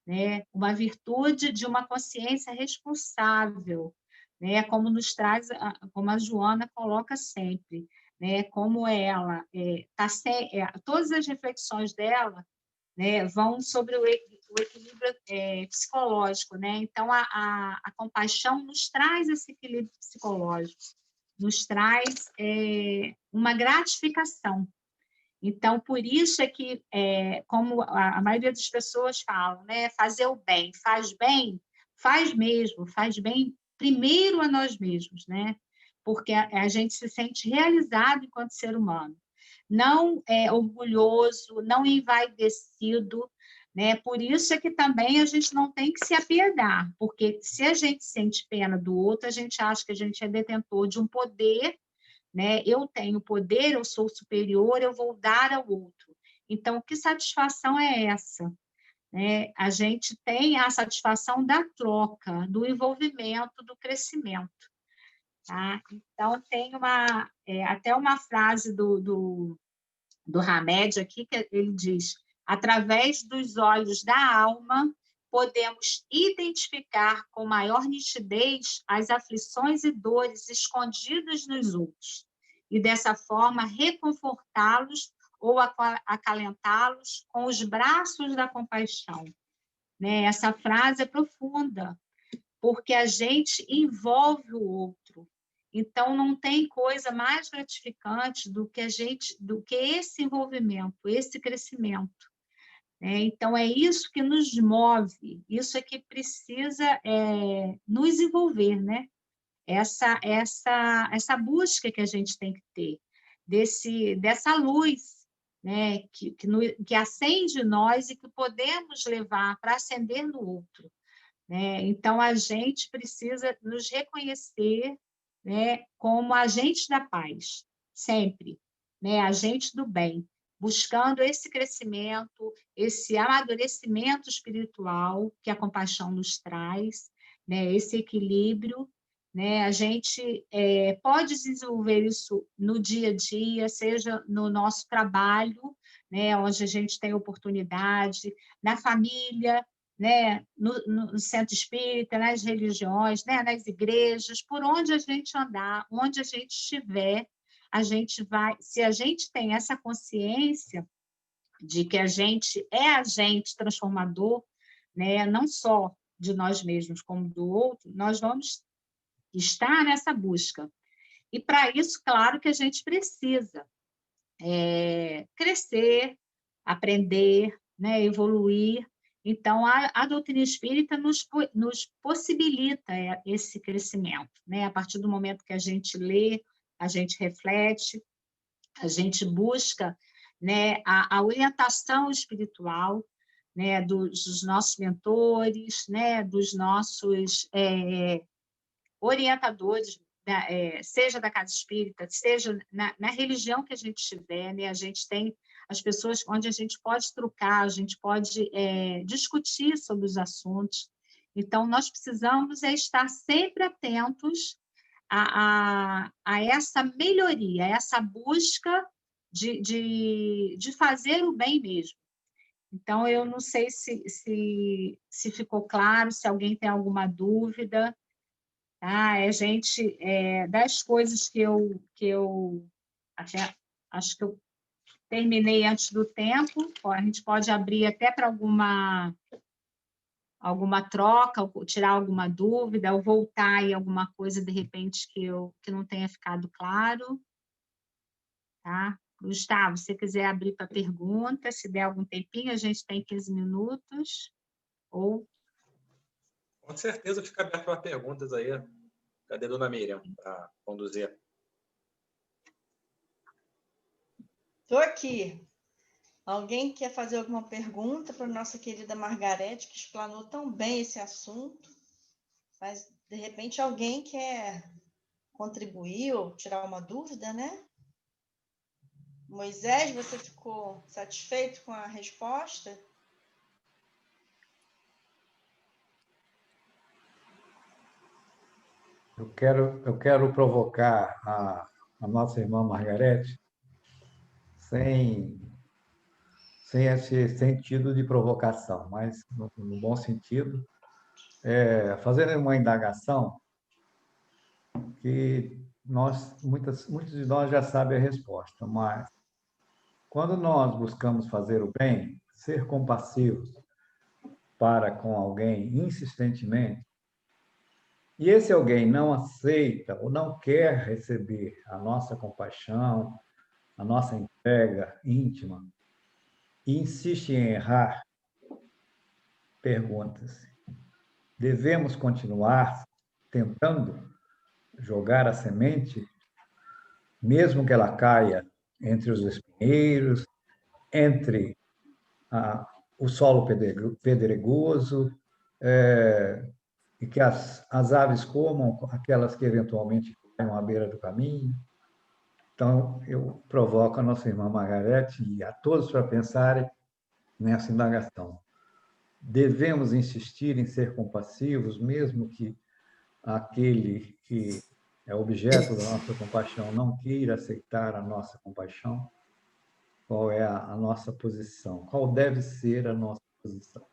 Speaker 2: né? Uma virtude de uma consciência responsável, né? Como nos traz, como a Joana coloca sempre, né? Como ela todas as reflexões dela, né, vão sobre o equilíbrio psicológico, né? Então, a compaixão nos traz esse equilíbrio psicológico, nos traz uma gratificação. Então, por isso é que, como a maioria das pessoas falam, né, fazer o bem, faz mesmo, faz bem primeiro a nós mesmos, né? Porque a gente se sente realizado enquanto ser humano, não orgulhoso, não envaidecido, né? Por isso é que também a gente não tem que se apiedar, porque se a gente sente pena do outro, a gente acha que a gente é detentor de um poder, né? Eu tenho poder, eu sou superior, eu vou dar ao outro. Então, que satisfação é essa? Né? A gente tem a satisfação da troca, do envolvimento, do crescimento. Tá? Então, tem até uma frase do Hamed aqui, que ele diz: através dos olhos da alma, podemos identificar com maior nitidez as aflições e dores escondidas nos outros, e dessa forma reconfortá-los ou acalentá-los com os braços da compaixão. Né? Essa frase é profunda, porque a gente envolve o outro. Então, não tem coisa mais gratificante do que esse envolvimento, esse crescimento. né? Então, é isso que nos move, isso é que precisa nos envolver, né? Essa busca que a gente tem que ter, dessa luz, né? Que acende em nós e que podemos levar para acender no outro, né? Então, a gente precisa nos reconhecer, né, como agentes da paz, sempre, né, agentes do bem, buscando esse crescimento, esse amadurecimento espiritual que a compaixão nos traz, né, esse equilíbrio, né? A gente pode desenvolver isso no dia a dia, seja no nosso trabalho, né, onde a gente tem oportunidade, na família, né, no centro espírita, nas religiões, né, nas igrejas, por onde a gente andar, onde a gente estiver, a gente vai, se a gente tem essa consciência de que a gente é agente transformador, né, não só de nós mesmos, como do outro, nós vamos estar nessa busca. E, para isso, claro que a gente precisa crescer, aprender, né, evoluir. Então, a doutrina espírita nos possibilita esse crescimento, né? A partir do momento que a gente lê, a gente reflete, a gente busca, né, a orientação espiritual, né, dos nossos mentores, né, dos nossos orientadores, seja da casa espírita, seja na religião que a gente estiver, né? A gente tem as pessoas onde a gente pode trocar, a gente pode discutir sobre os assuntos. Então, nós precisamos estar sempre atentos a essa melhoria, a essa busca de fazer o bem mesmo. Então, eu não sei se ficou claro, se alguém tem alguma dúvida. Gente, das coisas que eu até, acho que eu terminei antes do tempo, a gente pode abrir até para alguma troca, ou tirar alguma dúvida, ou voltar em alguma coisa, de repente, que não tenha ficado claro. Tá? Gustavo, se você quiser abrir para pergunta, se der algum tempinho, a gente tem 15 minutos. Ou...
Speaker 3: Com certeza fica aberto para perguntas aí. Cadê a dona Miriam para conduzir?
Speaker 1: Estou aqui. Alguém quer fazer alguma pergunta para a nossa querida Margarete, que explanou tão bem esse assunto? Mas, de repente, alguém quer contribuir ou tirar uma dúvida, né? Moisés, você ficou satisfeito com a resposta?
Speaker 4: Eu quero provocar a nossa irmã Margarete sem esse sentido de provocação, mas no bom sentido, fazendo uma indagação que muitos de nós já sabem a resposta, mas quando nós buscamos fazer o bem, ser compassivos para com alguém insistentemente, e esse alguém não aceita ou não quer receber a nossa compaixão, a nossa entrega íntima, e insiste em errar, pergunta-se: devemos continuar tentando jogar a semente, mesmo que ela caia entre os espinheiros, entre o solo pedregoso, e que as aves comam aquelas que eventualmente caem à beira do caminho? Então, eu provoco a nossa irmã Margarete e a todos para pensarem nessa indagação. Devemos insistir em ser compassivos, mesmo que aquele que é objeto da nossa compaixão não queira aceitar a nossa compaixão? Qual é a nossa posição? Qual deve ser a nossa posição?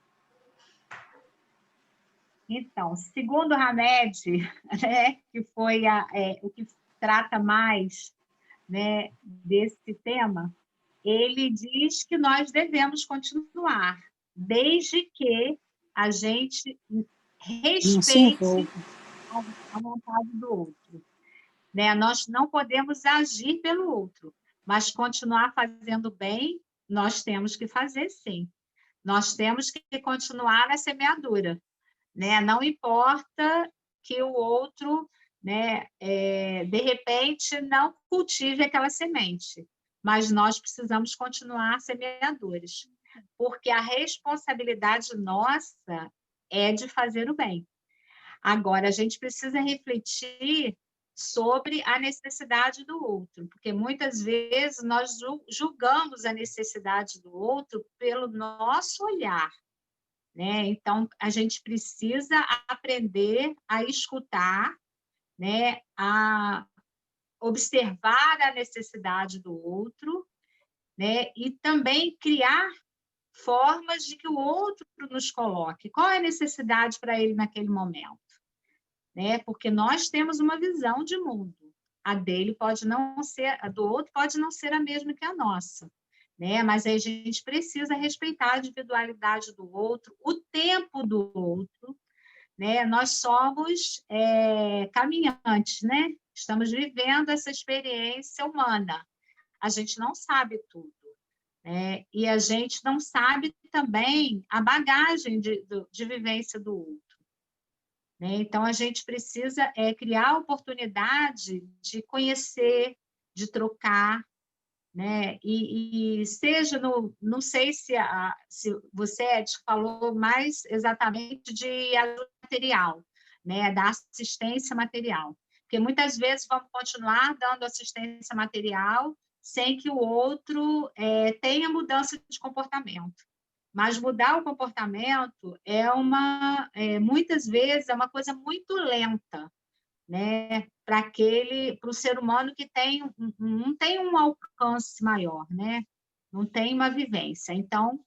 Speaker 2: Então, segundo Hamed, né, que foi o que trata mais, né, desse tema, ele diz que nós devemos continuar, desde que a gente respeite a vontade do outro, né? Nós não podemos agir pelo outro, mas continuar fazendo bem, nós temos que fazer sim. Nós temos que continuar na semeadura, né? Não importa que o outro, né, de repente, não cultive aquela semente, mas nós precisamos continuar semeadores, porque a responsabilidade nossa é de fazer o bem. Agora, a gente precisa refletir sobre a necessidade do outro, porque muitas vezes nós julgamos a necessidade do outro pelo nosso olhar, né? Então, a gente precisa aprender a escutar, né? A observar a necessidade do outro, né? E também criar formas de que o outro nos coloque. Qual é a necessidade para ele naquele momento? Né? Porque nós temos uma visão de mundo. A dele pode não ser, a do outro pode não ser a mesma que a nossa, né? Mas a gente precisa respeitar a individualidade do outro, o tempo do outro, né? Nós somos caminhantes, né? Estamos vivendo essa experiência humana. A gente não sabe tudo, né? E a gente não sabe também a bagagem de vivência do outro. Então, a gente precisa criar oportunidade de conhecer, de trocar, né? E seja no... Não sei se você, Ed, falou mais exatamente de ajuda material, né? Da assistência material. Porque muitas vezes vamos continuar dando assistência material sem que o outro tenha mudança de comportamento. Mas mudar o comportamento muitas vezes é uma coisa muito lenta, né? Para o ser humano que não tem um alcance maior, né? Não tem uma vivência. Então,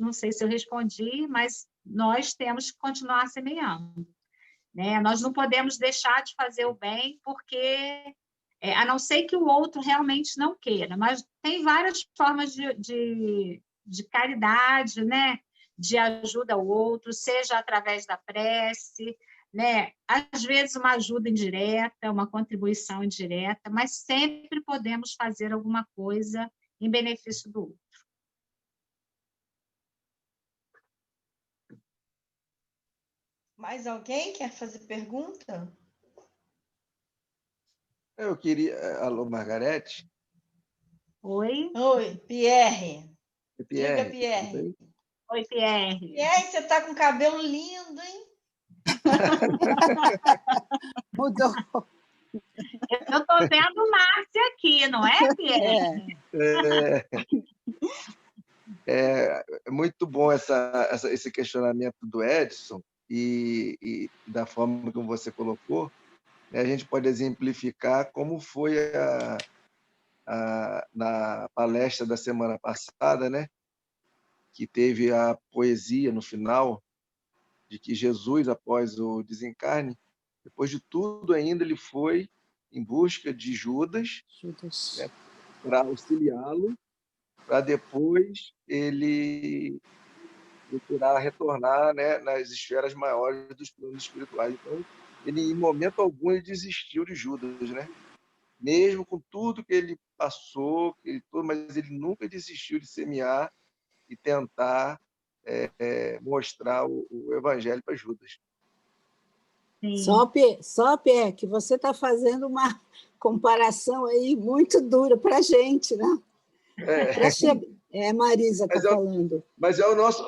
Speaker 2: não sei se eu respondi, mas nós temos que continuar semeando, né? Nós não podemos deixar de fazer o bem, porque a não ser que o outro realmente não queira, mas tem várias formas de caridade, né? De ajuda ao outro, seja através da prece, né? Às vezes uma ajuda indireta, uma contribuição indireta, mas sempre podemos fazer alguma coisa em benefício do outro.
Speaker 1: Mais alguém quer fazer pergunta?
Speaker 5: Eu queria... Alô, Margarete?
Speaker 2: Oi?
Speaker 1: Oi, Pierre.
Speaker 5: Pierre,
Speaker 1: Diga, Pierre.
Speaker 2: Oi, Pierre.
Speaker 1: Pierre, você está com cabelo lindo, hein?
Speaker 6: Mudou.
Speaker 2: Eu estou vendo Márcia aqui, não é, Pierre?
Speaker 5: É muito bom esse questionamento do Edson e da forma como você colocou, né? A gente pode exemplificar como foi na palestra da semana passada, né? Que teve a poesia no final, de que Jesus, após o desencarne, depois de tudo ainda, ele foi em busca de Judas, né, para auxiliá-lo, para depois ele procurar retornar, né, nas esferas maiores dos planos espirituais. Então, ele, em momento algum, ele desistiu de Judas, né? Mesmo com tudo que ele passou, mas ele nunca desistiu de semear e tentar mostrar o evangelho para Judas.
Speaker 6: Só, Pierre, que você está fazendo uma comparação aí muito dura para a gente, né? Marisa está falando.
Speaker 5: Mas é o
Speaker 6: nosso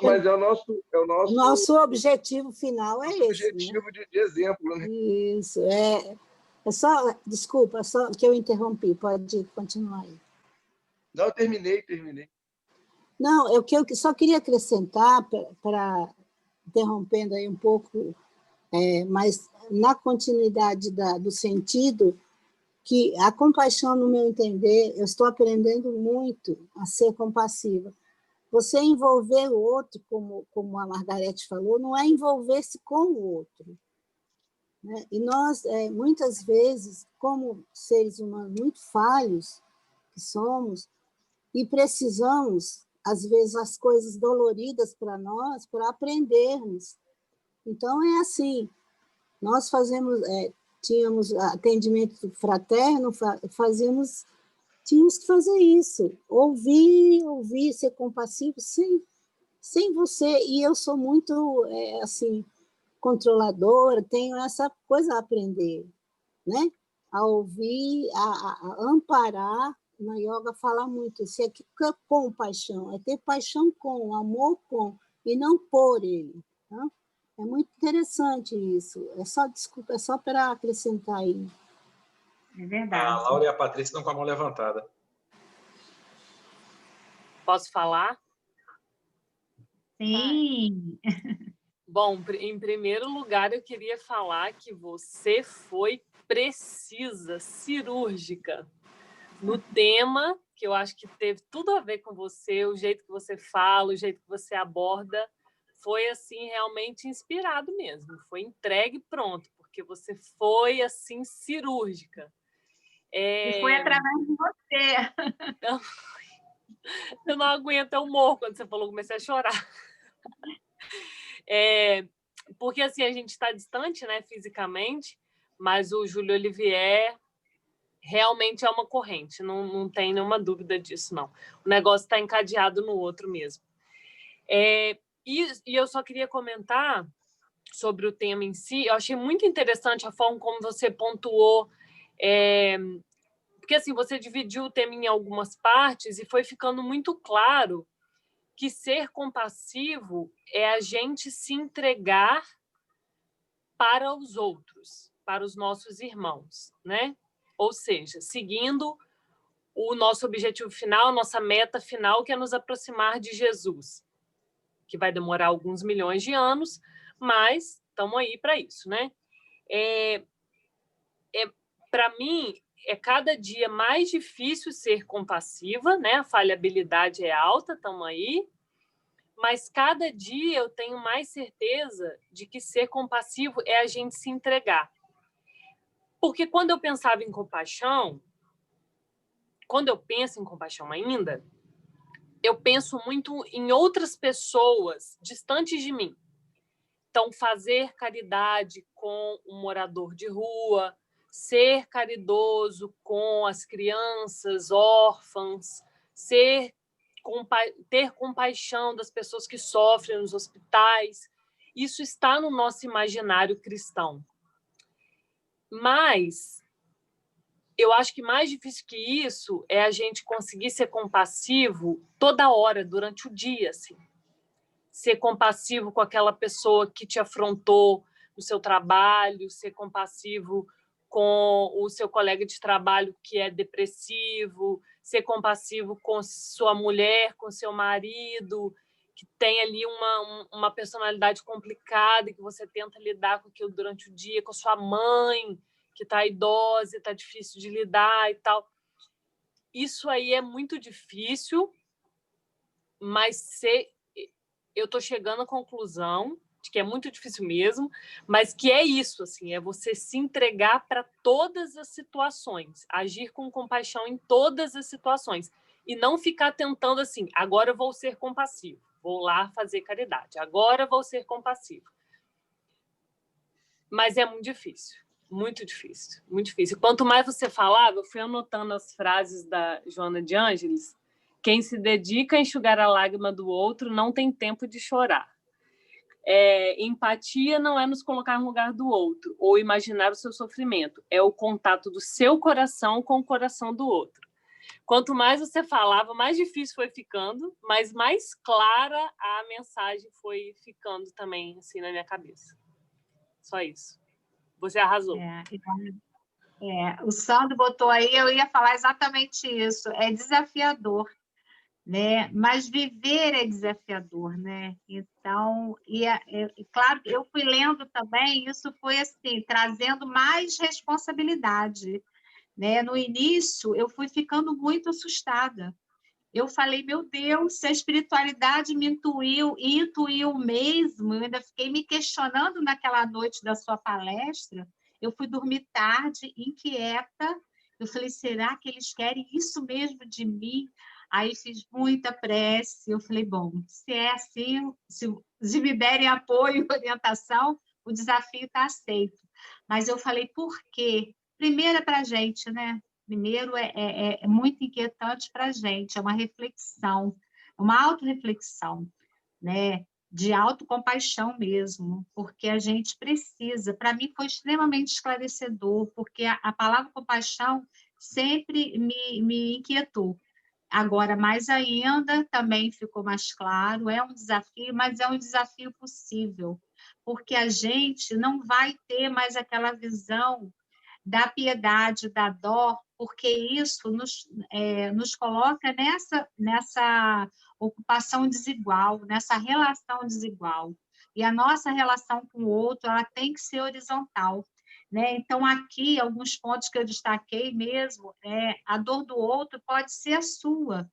Speaker 6: objetivo final, é esse.
Speaker 5: Objetivo, né? de exemplo, né?
Speaker 6: Isso, desculpa, só que eu interrompi, pode continuar aí.
Speaker 5: Não, eu terminei.
Speaker 6: Não, eu só queria acrescentar, interrompendo aí um pouco, mas na continuidade do sentido, que a compaixão, no meu entender, eu estou aprendendo muito a ser compassiva. Você envolver o outro, como a Margarete falou, não é envolver-se com o outro, né? E nós, muitas vezes, como seres humanos muito falhos que somos, e precisamos, às vezes, as coisas doloridas para nós, para aprendermos. Então, é assim, nós tínhamos atendimento fraterno, tínhamos que fazer isso, ouvir, ser compassivo, sim, sem você, e eu sou muito, assim, controladora, tenho essa coisa a aprender, né? A ouvir, a amparar. Na yoga fala muito, isso é com paixão, é ter paixão com, amor com, e não por ele. Tá? É muito interessante isso. Desculpa, é só para acrescentar aí.
Speaker 2: É verdade.
Speaker 3: A Laura e a Patrícia estão com a mão levantada.
Speaker 7: Posso falar?
Speaker 2: Sim.
Speaker 7: Bom, em primeiro lugar, eu queria falar que você foi precisa, cirúrgica, no tema, que eu acho que teve tudo a ver com você, o jeito que você fala, o jeito que você aborda, foi, assim, realmente inspirado mesmo. Foi entregue e pronto, porque você foi, assim, cirúrgica.
Speaker 2: E foi através de você.
Speaker 7: Eu não aguento, eu morro quando você falou, comecei a chorar. Porque, assim, a gente está distante, né, fisicamente, mas o Júlio Olivier realmente é uma corrente, não tem nenhuma dúvida disso, não. O negócio está encadeado no outro mesmo. E eu só queria comentar sobre o tema em si. Eu achei muito interessante a forma como você pontuou, porque, assim, você dividiu o tema em algumas partes e foi ficando muito claro que ser compassivo é a gente se entregar para os outros, para os nossos irmãos, né? Ou seja, seguindo o nosso objetivo final, nossa meta final, que é nos aproximar de Jesus, que vai demorar alguns milhões de anos, mas estamos aí para isso, né? Para mim, é cada dia mais difícil ser compassiva, né? A falhabilidade é alta, estamos aí, mas cada dia eu tenho mais certeza de que ser compassivo é a gente se entregar. Porque quando eu pensava em compaixão, quando eu penso em compaixão ainda, eu penso muito em outras pessoas distantes de mim. Então, fazer caridade com um morador de rua, ser caridoso com as crianças órfãs, ter compaixão das pessoas que sofrem nos hospitais. Isso está no nosso imaginário cristão. Mas eu acho que mais difícil que isso é a gente conseguir ser compassivo toda hora, durante o dia, assim. Ser compassivo com aquela pessoa que te afrontou no seu trabalho, ser compassivo com o seu colega de trabalho que é depressivo, ser compassivo com sua mulher, com seu marido, que tem ali uma personalidade complicada e que você tenta lidar com aquilo durante o dia, com sua mãe, que está idosa, está difícil de lidar e tal. Isso aí é muito difícil, mas eu estou chegando à conclusão de que é muito difícil mesmo, mas que é isso, assim, é você se entregar para todas as situações, agir com compaixão em todas as situações, e não ficar tentando assim, agora eu vou ser compassivo, vou lá fazer caridade, agora eu vou ser compassivo. Mas é muito difícil. Muito difícil, muito difícil. Quanto mais você falava, eu fui anotando as frases da Joana de Ângeles. Quem se dedica a enxugar a lágrima do outro não tem tempo de chorar. Empatia não é nos colocar no lugar do outro ou imaginar o seu sofrimento. É o contato do seu coração com o coração do outro. Quanto mais você falava, mais difícil foi ficando, mas mais clara a mensagem foi ficando também assim na minha cabeça. Só isso. Você arrasou.
Speaker 2: O Sandro botou aí, eu ia falar exatamente isso. É desafiador, né? Mas viver é desafiador, né? Então, claro que eu fui lendo também, isso foi assim, trazendo mais responsabilidade, né? No início, eu fui ficando muito assustada. Eu falei, meu Deus, se a espiritualidade me intuiu mesmo, eu ainda fiquei me questionando naquela noite da sua palestra, eu fui dormir tarde, inquieta, eu falei, será que eles querem isso mesmo de mim? Aí fiz muita prece, eu falei, bom, se é assim, se me derem apoio e orientação, o desafio está aceito. Mas eu falei, por quê? Primeiro é para a gente, né? Primeiro, é muito inquietante para a gente, é uma reflexão, uma autorreflexão. né, de autocompaixão mesmo, porque a gente precisa. Para mim foi extremamente esclarecedor, porque a palavra compaixão sempre me inquietou. Agora, mais ainda, também ficou mais claro, é um desafio, mas é um desafio possível, porque a gente não vai ter mais aquela visão da piedade, da dó, porque isso nos coloca nessa ocupação desigual, nessa relação desigual. E a nossa relação com o outro, ela tem que ser horizontal, né? Então, aqui, alguns pontos que eu destaquei mesmo, a dor do outro pode ser a sua,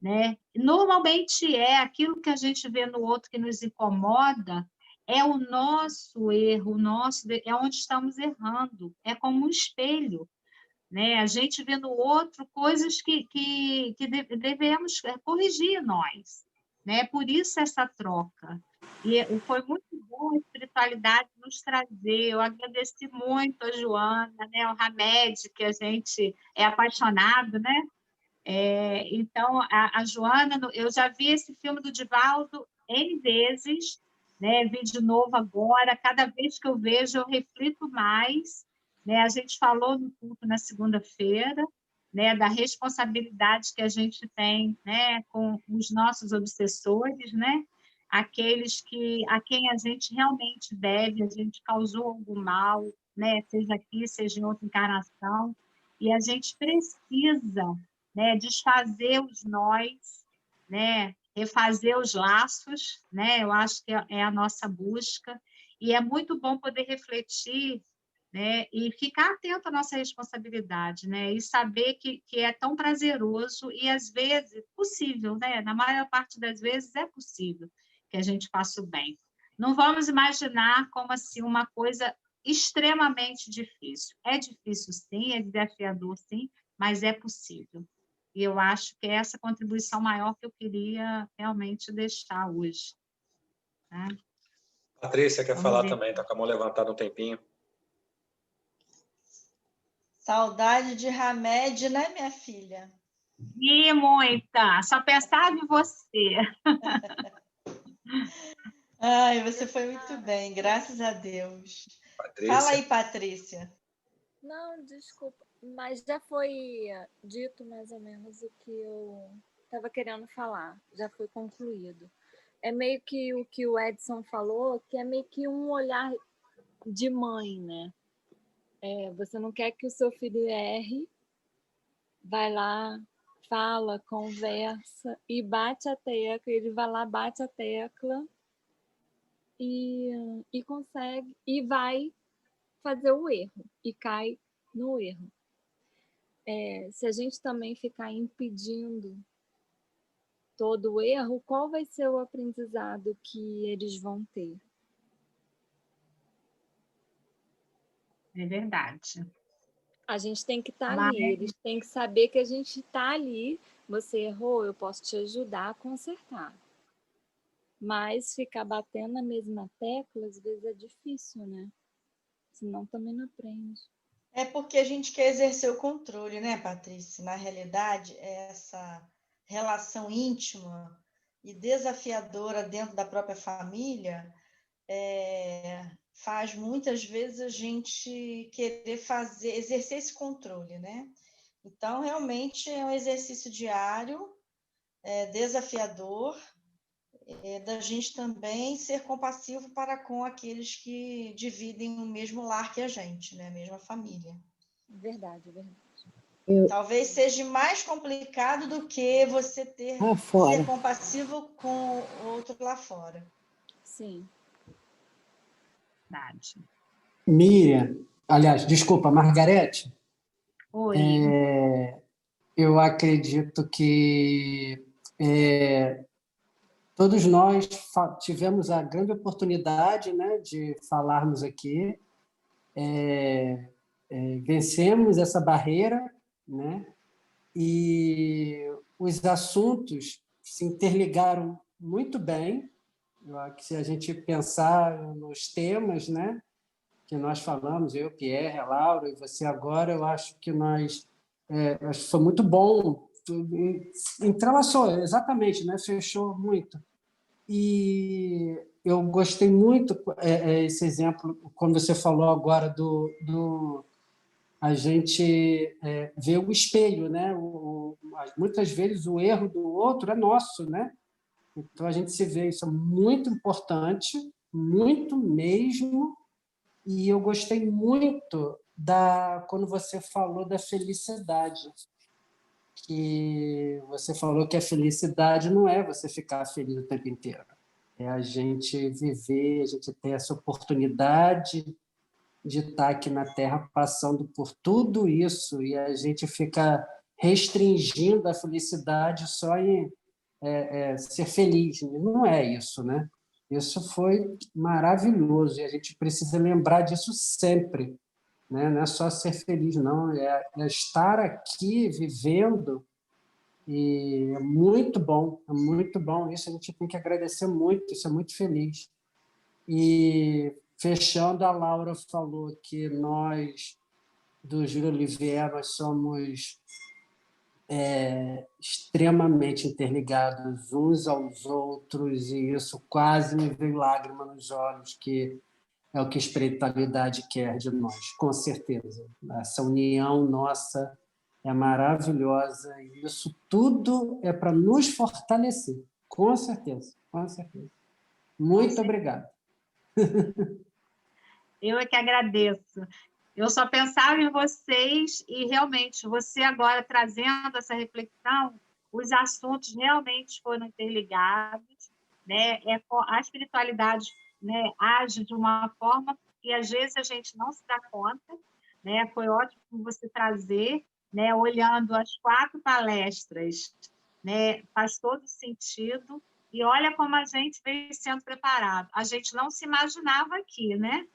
Speaker 2: né? Normalmente aquilo que a gente vê no outro que nos incomoda, é o nosso erro, é onde estamos errando, é como um espelho, né? A gente vê no outro coisas que devemos corrigir nós, né? Por isso essa troca. E foi muito bom a espiritualidade nos trazer. Eu agradeci muito a Joana, né? O Hamed, que a gente é apaixonado, né? Então, a Joana, eu já vi esse filme do Divaldo N vezes, né? Vi de novo agora. Cada vez que eu vejo, eu reflito mais, né? A gente falou no culto na segunda-feira, né? Da responsabilidade que a gente tem, né? Com os nossos obsessores, né? Aqueles a quem a gente realmente deve, a gente causou algum mal, né? Seja aqui, seja em outra encarnação, e a gente precisa, né, desfazer os nós, né, refazer os laços, né, eu acho que é a nossa busca, e é muito bom poder refletir, né, e ficar atento à nossa responsabilidade, né, e saber que é tão prazeroso e, às vezes, possível, né, na maior parte das vezes é possível que a gente faça o bem. Não vamos imaginar como assim uma coisa extremamente difícil. É difícil, sim, é desafiador, sim, mas é possível. E eu acho que é essa contribuição maior que eu queria realmente deixar hoje. Tá?
Speaker 3: Patrícia quer
Speaker 2: Vamos
Speaker 3: falar
Speaker 2: ver.
Speaker 3: também, está com a mão levantada um tempinho.
Speaker 1: Saudade de Hamed, né, minha filha?
Speaker 2: E muita, só pensava em você.
Speaker 1: Ai, você foi muito bem, graças a Deus.
Speaker 3: Patrícia.
Speaker 1: Fala aí, Patrícia.
Speaker 8: Não, desculpa, mas já foi dito mais ou menos o que eu estava querendo falar, já foi concluído. É meio que o que o Edson falou, que é meio que um olhar de mãe, né? Você não quer que o seu filho erre, vai lá, fala, conversa e bate a tecla, ele vai lá, bate a tecla e consegue, e vai fazer o erro, e cai no erro. Se a gente também ficar impedindo todo o erro, qual vai ser o aprendizado que eles vão ter?
Speaker 2: É verdade.
Speaker 8: A gente tem que estar ali, eles têm que saber que a gente está ali. Você errou, eu posso te ajudar a consertar. Mas ficar batendo na mesma tecla, às vezes é difícil, né? Senão também não aprende.
Speaker 1: É porque a gente quer exercer o controle, né, Patrícia? Na realidade, essa relação íntima e desafiadora dentro da própria família faz muitas vezes a gente querer exercer esse controle, né? Então, realmente é um exercício diário, desafiador, da gente também ser compassivo para com aqueles que dividem o mesmo lar que a gente, né? A mesma família.
Speaker 8: Verdade, verdade.
Speaker 1: Talvez seja mais complicado do que você ser compassivo com o outro lá fora.
Speaker 8: Sim.
Speaker 2: Verdade.
Speaker 9: Miriam, aliás, desculpa, Margarete.
Speaker 2: Oi.
Speaker 9: Eu acredito que todos nós tivemos a grande oportunidade, né, de falarmos aqui, vencemos essa barreira, né, e os assuntos se interligaram muito bem. Eu acho que se a gente pensar nos temas, né, que nós falamos, eu, Pierre, a Laura e você agora, eu acho que acho que foi muito bom, entrelaçou, exatamente, né, fechou muito. E eu gostei muito esse exemplo, quando você falou agora do a gente ver o espelho, né? Muitas vezes o erro do outro é nosso, né? Então a gente se vê, isso é muito importante, muito mesmo. E eu gostei muito quando você falou da felicidade, que você falou que a felicidade não é você ficar feliz o tempo inteiro, é a gente viver, a gente ter essa oportunidade de estar aqui na Terra passando por tudo isso e a gente fica restringindo a felicidade só em ser feliz. Não é isso, né? Isso foi maravilhoso e a gente precisa lembrar disso sempre, né? Não é só ser feliz, não, é estar aqui vivendo e é muito bom isso, a gente tem que agradecer muito, isso é muito feliz. E, fechando, a Laura falou que nós, do Júlio Oliveira, nós somos extremamente interligados uns aos outros, e isso quase me veio lágrima nos olhos, que é o que a espiritualidade quer de nós, com certeza. Essa união nossa é maravilhosa, e isso tudo é para nos fortalecer, com certeza, com certeza. Muito obrigado.
Speaker 2: Eu é que agradeço. Eu só pensava em vocês e, realmente, você agora trazendo essa reflexão, os assuntos realmente foram interligados, né? A espiritualidade, né, age de uma forma que, às vezes, a gente não se dá conta, né? Foi ótimo você trazer, né, olhando as 4 palestras, né? Faz todo sentido. E olha como a gente veio sendo preparado. A gente não se imaginava aqui, né?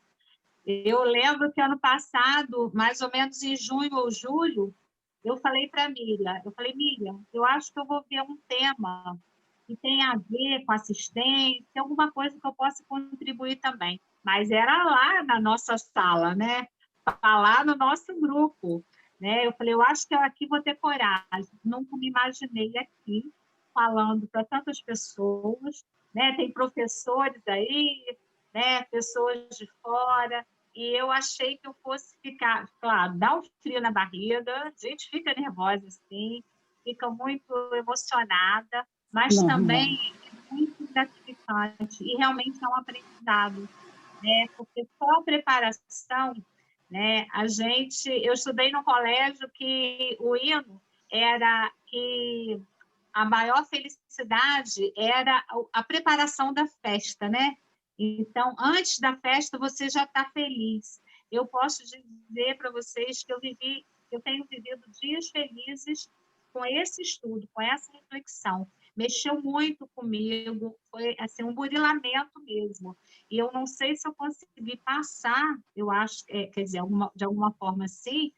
Speaker 2: Eu lembro que ano passado, mais ou menos em junho ou julho, eu falei para a Miriam, Miriam, eu acho que eu vou ver um tema que tem a ver com assistência, alguma coisa que eu possa contribuir também. Mas era lá na nossa sala, né? Lá no nosso grupo, né? Eu falei, eu acho que eu aqui vou ter coragem. Nunca me imaginei aqui falando para tantas pessoas, né? Tem professores aí, né? Pessoas de fora. E eu achei que eu fosse ficar, claro, dá um frio na barriga, a gente fica nervosa, assim, fica muito emocionada, mas também é muito gratificante e realmente é um aprendizado, né? Porque só a preparação, né? Eu estudei no colégio que o hino era que a maior felicidade era a preparação da festa, né? Então, antes da festa, você já está feliz. Eu posso dizer para vocês que eu tenho vivido dias felizes com esse estudo, com essa reflexão. Mexeu muito comigo, foi assim, um burilamento mesmo. E eu não sei se eu consegui passar, eu acho, quer dizer, de alguma forma assim,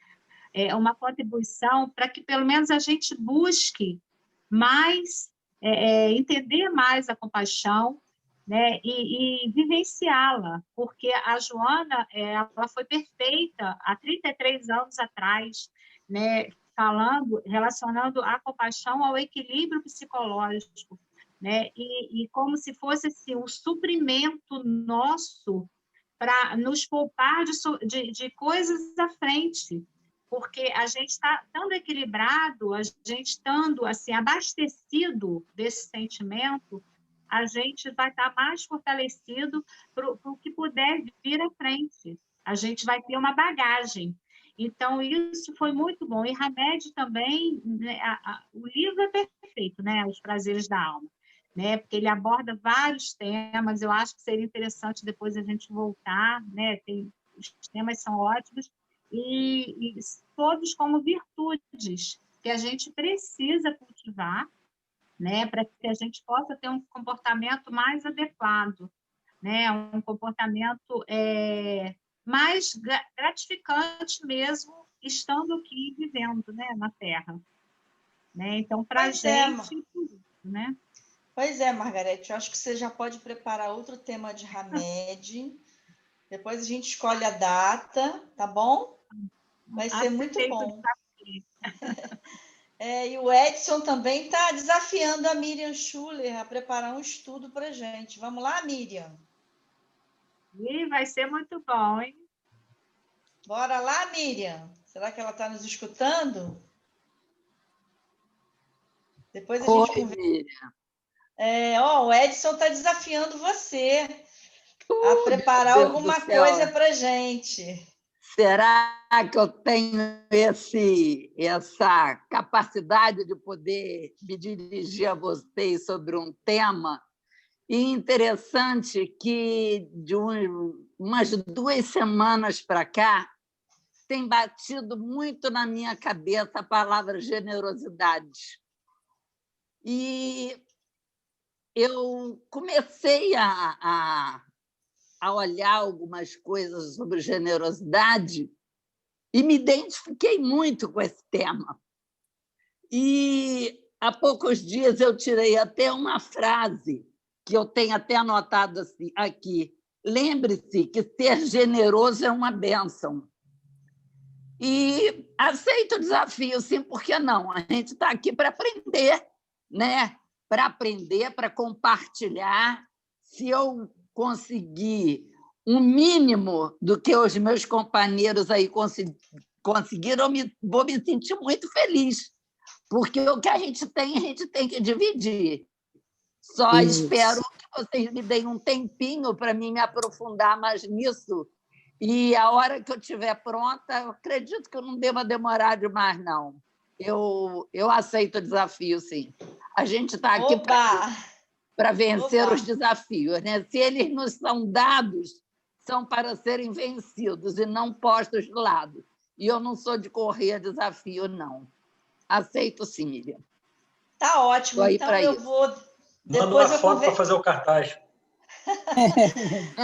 Speaker 2: uma contribuição para que pelo menos a gente busque mais, entender mais a compaixão, né, e vivenciá-la, porque a Joana, ela foi perfeita há 33 anos atrás, né, relacionando a compaixão ao equilíbrio psicológico, né, e como se fosse assim, um suprimento nosso para nos poupar de coisas à frente, porque a gente está tão equilibrado, a gente estando assim, abastecido desse sentimento, a gente vai estar mais fortalecido para o que puder vir à frente. A gente vai ter uma bagagem. Então, isso foi muito bom. E Hamed também, né, o livro é perfeito, né? Os Prazeres da Alma, né? Porque ele aborda vários temas. Eu acho que seria interessante depois a gente voltar, né? Os temas são ótimos. E todos como virtudes que a gente precisa cultivar, né, para que a gente possa ter um comportamento mais adequado, né, um comportamento mais gratificante mesmo, estando aqui vivendo, né, na Terra. Né? Então, para a gente, né?
Speaker 1: Pois é, Margarete, eu acho que você já pode preparar outro tema de Hamed. Depois a gente escolhe a data, tá bom? Vai ser muito bom. E o Edson também está desafiando a Miriam Schuller a preparar um estudo para a gente. Vamos lá, Miriam?
Speaker 2: E vai ser muito bom, hein?
Speaker 1: Bora lá, Miriam? Será que ela está nos escutando? Depois a gente conversa.
Speaker 10: Miriam.
Speaker 1: O Edson está desafiando você a preparar
Speaker 10: Deus
Speaker 1: alguma
Speaker 10: do céu.
Speaker 1: coisa para a gente.
Speaker 10: Será que eu tenho essa capacidade de poder me dirigir a vocês sobre um tema? E interessante que, de umas 2 semanas para cá, tem batido muito na minha cabeça a palavra generosidade. E eu comecei a olhar algumas coisas sobre generosidade e me identifiquei muito com esse tema. E há poucos dias eu tirei até uma frase que eu tenho até anotado assim, aqui. Lembre-se que ser generoso é uma bênção. E aceito o desafio, sim, por que não? A gente está aqui para aprender, né? Para aprender, para compartilhar. Se eu conseguir um mínimo do que os meus companheiros aí conseguiram, vou me sentir muito feliz, porque o que a gente tem que dividir. Só espero que vocês me deem um tempinho para mim me aprofundar mais nisso, e a hora que eu estiver pronta, eu acredito que eu não deva demorar demais, não. Eu aceito o desafio, sim. A gente está aqui para vencer os desafios, né? Se eles nos são dados, são para serem vencidos e não postos de lado. E eu não sou de correr desafio, não. Aceito sim, Miriam.
Speaker 1: Tá ótimo. Então eu vou...
Speaker 3: Manda uma foto para fazer o cartaz.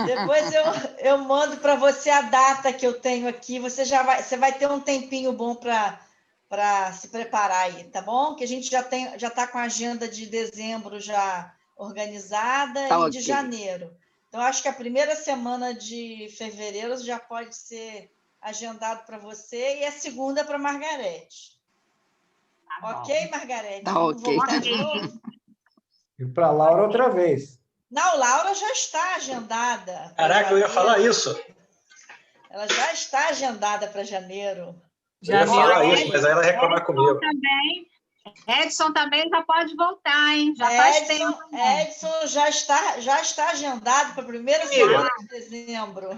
Speaker 1: Depois eu mando para você a data que eu tenho aqui. Você vai ter um tempinho bom para se preparar aí, tá bom? Que a gente já está com a agenda de dezembro já organizada e de janeiro. Então, acho que a primeira semana de fevereiro já pode ser agendado para você e a segunda para a Margarete.
Speaker 2: Tá
Speaker 1: ok, Margarete?
Speaker 10: Tá
Speaker 1: Vamos
Speaker 10: ok.
Speaker 1: voltar de novo?
Speaker 4: E para a Laura outra vez.
Speaker 1: Não, Laura já está agendada.
Speaker 3: Caraca, eu ia falar isso.
Speaker 1: Ela já está agendada para janeiro.
Speaker 3: Eu ia falar isso, mas aí ela reclamar comigo.
Speaker 2: Edson também já pode voltar, hein? Já faz tempo.
Speaker 1: Edson já está agendado para a primeira semana de dezembro.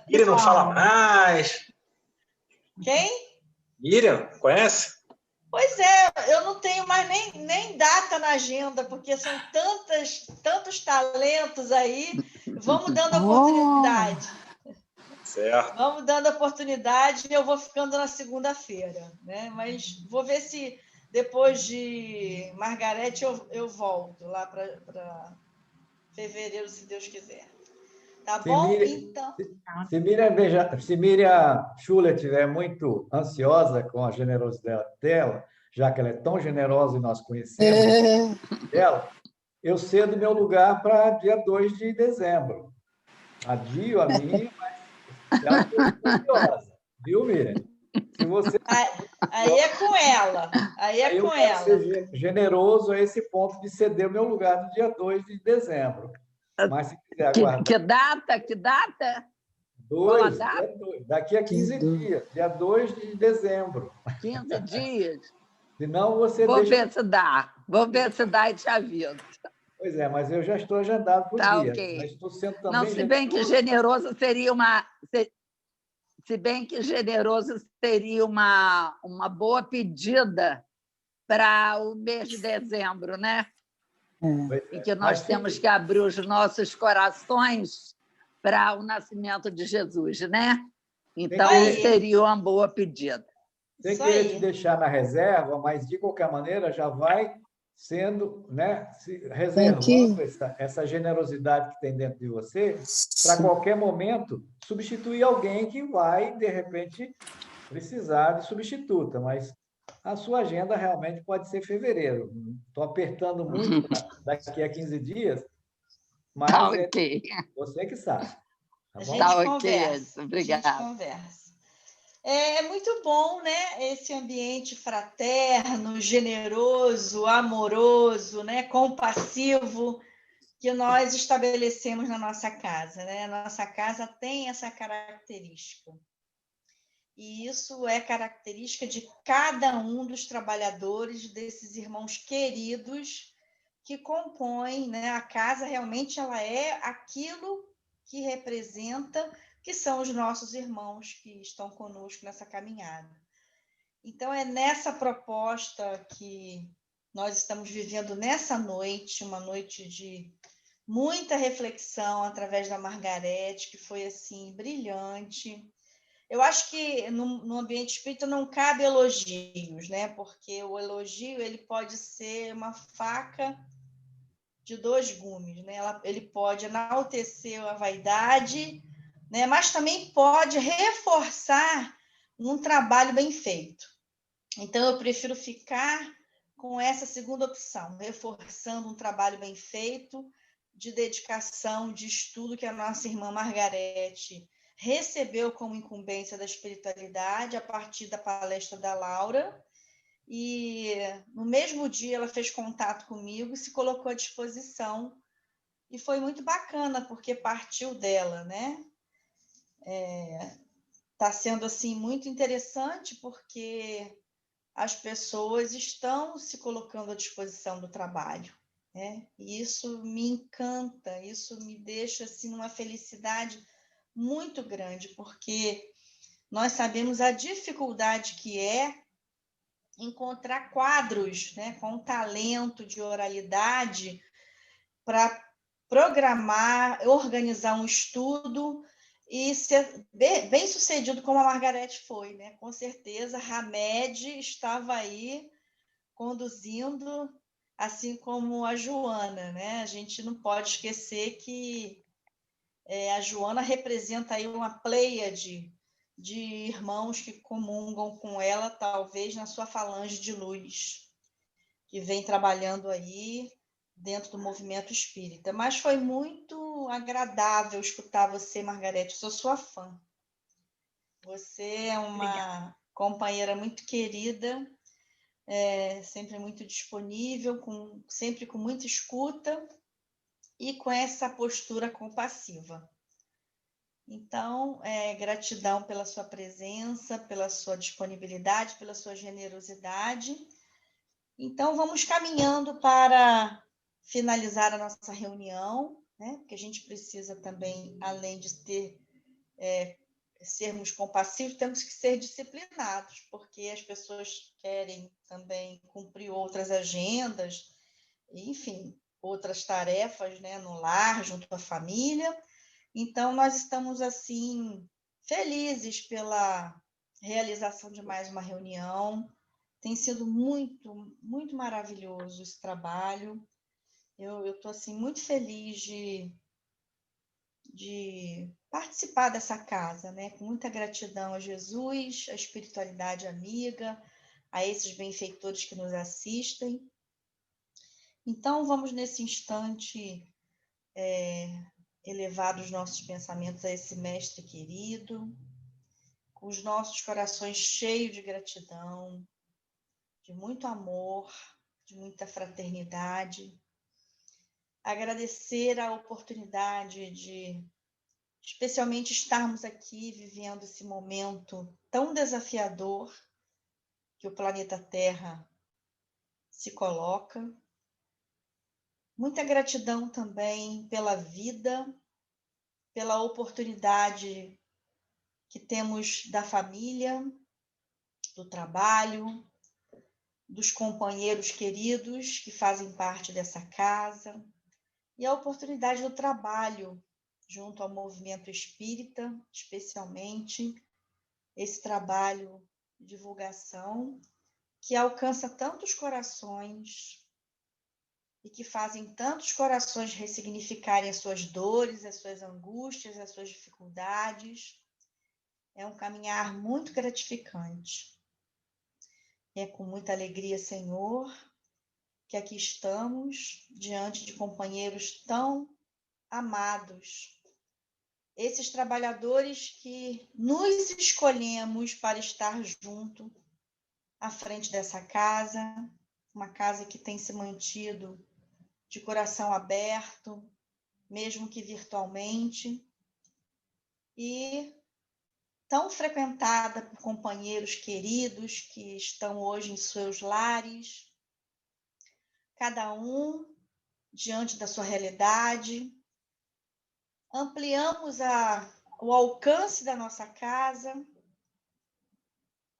Speaker 3: Miriam não fala mais.
Speaker 1: Quem?
Speaker 3: Miriam, conhece?
Speaker 1: Pois é, eu não tenho mais nem data na agenda, porque são tantos talentos aí. Vamos dando oportunidade.
Speaker 3: Certo.
Speaker 1: Vamos dando oportunidade e eu vou ficando na segunda-feira, né? Mas vou ver se depois de Margarete eu volto lá para fevereiro, se Deus quiser. Tá bom? Então.
Speaker 4: Se Miriam Schuller estiver muito ansiosa com a generosidade dela, já que ela é tão generosa e nós conhecemos ela, eu cedo meu lugar para dia 2 de dezembro. Adio a minha, mas ela é ansiosa, viu, Miriam? Se você...
Speaker 1: Aí é com ela. Aí é com ela.
Speaker 4: Ser generoso a esse ponto de ceder o meu lugar no dia 2 de dezembro. Mas se quiser aguardar...
Speaker 10: Que data?
Speaker 4: 2, daqui a 15 dias, dia 2 de dezembro.
Speaker 10: 15 dias?
Speaker 4: Senão você
Speaker 10: Vou ver se dá e te aviso.
Speaker 4: Pois é, mas eu já estou agendado por dia.
Speaker 10: Ok.
Speaker 4: Mas estou sendo também
Speaker 10: não, se bem que generoso seria uma boa pedida para o mês de dezembro, né? Em que nós temos que abrir os nossos corações para o nascimento de Jesus, né? Então, seria uma boa pedida.
Speaker 4: Sem querer te deixar na reserva, mas, de qualquer maneira, já vai sendo, né, reservando essa generosidade que tem dentro de você, para qualquer momento substituir alguém que vai, de repente, precisar de substituta, mas a sua agenda realmente pode ser fevereiro. Estou apertando muito daqui a 15 dias, mas você que sabe. Tá bom?
Speaker 1: A gente conversa.
Speaker 10: Obrigada.
Speaker 1: A gente conversa. É muito bom, né? Esse ambiente fraterno, generoso, amoroso, né? Compassivo que nós estabelecemos na nossa casa, né? A nossa casa tem essa característica. E isso é característica de cada um dos trabalhadores, desses irmãos queridos que compõem, né? A casa realmente ela é aquilo que representa, que são os nossos irmãos que estão conosco nessa caminhada. Então, é nessa proposta que nós estamos vivendo nessa noite, uma noite de muita reflexão através da Margarete, que foi, assim, brilhante. Eu acho que no ambiente espírita não cabe elogios, né? Porque o elogio ele pode ser uma faca de dois gumes, né? Ele pode enaltecer a vaidade, né? Mas também pode reforçar um trabalho bem feito. Então, eu prefiro ficar com essa segunda opção, reforçando um trabalho bem feito, de dedicação, de estudo que a nossa irmã Margarete recebeu como incumbência da espiritualidade a partir da palestra da Laura. E no mesmo dia ela fez contato comigo e se colocou à disposição. E foi muito bacana, porque partiu dela, né? Está sendo assim muito interessante, porque as pessoas estão se colocando à disposição do trabalho, né? E isso me encanta, isso me deixa assim numa felicidade muito grande, porque nós sabemos a dificuldade que é encontrar quadros, né, com talento de oralidade para programar, organizar um estudo e ser bem sucedido como a Margarete foi, né? Com certeza, Hamed estava aí conduzindo, assim como a Joana, né? A gente não pode esquecer que a Joana representa aí uma pleiade de irmãos que comungam com ela, talvez na sua falange de luz, que vem trabalhando aí dentro do movimento espírita. Mas foi muito agradável escutar você, Margarete. Eu sou sua fã. Você é uma companheira muito querida, sempre muito disponível, sempre com muita escuta e com essa postura compassiva. Então, gratidão pela sua presença, pela sua disponibilidade, pela sua generosidade. Então, vamos caminhando para finalizar a nossa reunião, né? Porque a gente precisa também, além de sermos compassivos, temos que ser disciplinados, porque as pessoas querem também cumprir outras agendas, enfim, outras tarefas, né? No lar, junto à família. Então, nós estamos, assim, felizes pela realização de mais uma reunião. Tem sido muito, muito maravilhoso esse trabalho. Eu estou, assim, muito feliz de participar dessa casa, né? Com muita gratidão a Jesus, a espiritualidade amiga, a esses benfeitores que nos assistem. Então, vamos, nesse instante, elevar os nossos pensamentos a esse mestre querido, com os nossos corações cheios de gratidão, de muito amor, de muita fraternidade. Agradecer a oportunidade de, especialmente, estarmos aqui vivendo esse momento tão desafiador que o planeta Terra se coloca. Muita gratidão também pela vida, pela oportunidade que temos da família, do trabalho, dos companheiros queridos que fazem parte dessa casa, e a oportunidade do trabalho junto ao movimento espírita, especialmente esse trabalho de divulgação que alcança tantos corações e que fazem tantos corações ressignificarem as suas dores, as suas angústias, as suas dificuldades. É um caminhar muito gratificante. É com muita alegria, Senhor, que aqui estamos diante de companheiros tão amados, esses trabalhadores que nos escolhemos para estar junto à frente dessa casa, uma casa que tem se mantido de coração aberto, mesmo que virtualmente, e tão frequentada por companheiros queridos que estão hoje em seus lares, cada um diante da sua realidade. Ampliamos o alcance da nossa casa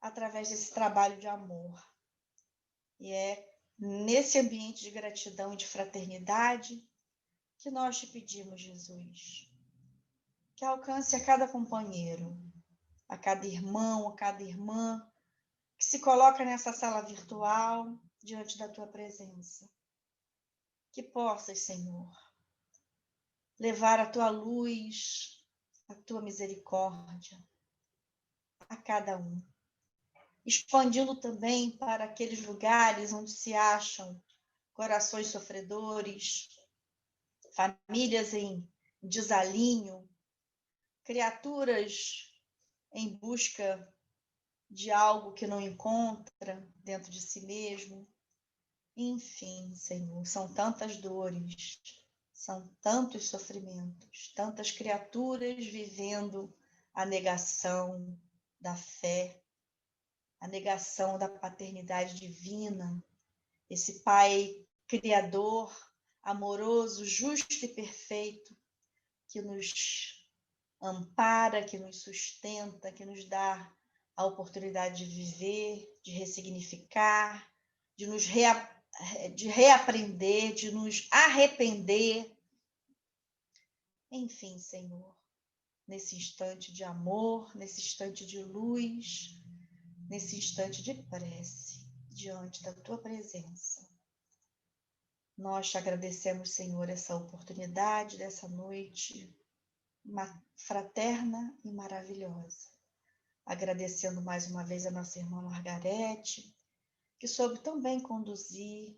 Speaker 1: através desse trabalho de amor. E é nesse ambiente de gratidão e de fraternidade que nós te pedimos, Jesus, que alcance a cada companheiro, a cada irmão, a cada irmã que se coloca nessa sala virtual diante da tua presença. Que possas, Senhor, levar a tua luz, a tua misericórdia a cada um, expandindo também para aqueles lugares onde se acham corações sofredores, famílias em desalinho, criaturas em busca de algo que não encontra dentro de si mesmo. Enfim, Senhor, são tantas dores, são tantos sofrimentos, tantas criaturas vivendo a negação da fé, a negação da paternidade divina, esse Pai criador, amoroso, justo e perfeito, que nos ampara, que nos sustenta, que nos dá a oportunidade de viver, de ressignificar, de nos reaprender, de nos arrepender. Enfim, Senhor, nesse instante de amor, nesse instante de luz, nesse instante de prece, diante da tua presença, nós te agradecemos, Senhor, essa oportunidade dessa noite fraterna e maravilhosa. Agradecendo mais uma vez a nossa irmã Margarete, que soube tão bem conduzir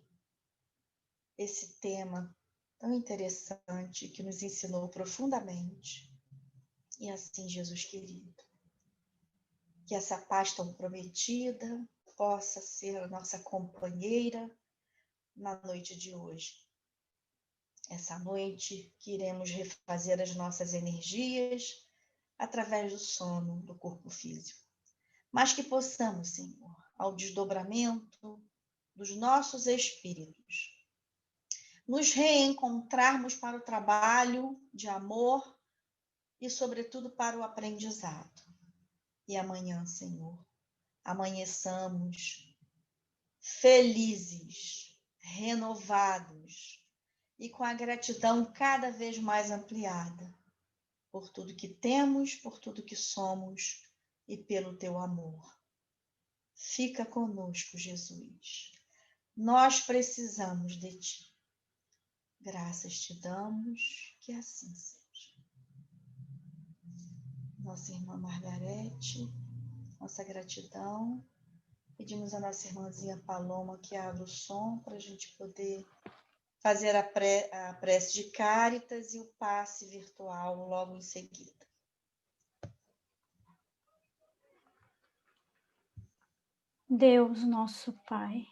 Speaker 1: esse tema tão interessante, que nos ensinou profundamente. E assim, Jesus querido, que essa paz tão prometida possa ser a nossa companheira na noite de hoje. Essa noite que iremos refazer as nossas energias através do sono do corpo físico. Mas que possamos, Senhor, ao desdobramento dos nossos espíritos, nos reencontrarmos para o trabalho de amor e, sobretudo, para o aprendizado. E amanhã, Senhor, amanheçamos felizes, renovados e com a gratidão cada vez mais ampliada por tudo que temos, por tudo que somos e pelo teu amor. Fica conosco, Jesus. Nós precisamos de ti. Graças te damos, que assim seja. Nossa irmã Margarete, nossa gratidão. Pedimos a nossa irmãzinha Paloma que abra o som para a gente poder fazer a prece de Cáritas e o passe virtual logo em seguida.
Speaker 11: Deus, nosso Pai,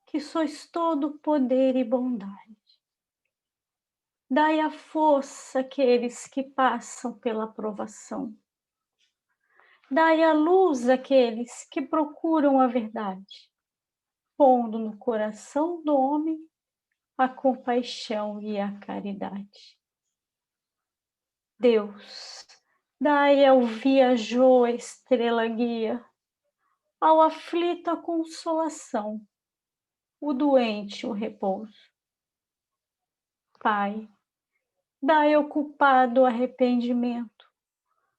Speaker 11: que sois todo poder e bondade, dai a força àqueles que passam pela provação. Dai a luz àqueles que procuram a verdade, pondo no coração do homem a compaixão e a caridade. Deus, dai ao viajor a estrela guia, ao aflito a consolação, o doente o repouso. Pai, dai ao culpado o arrependimento,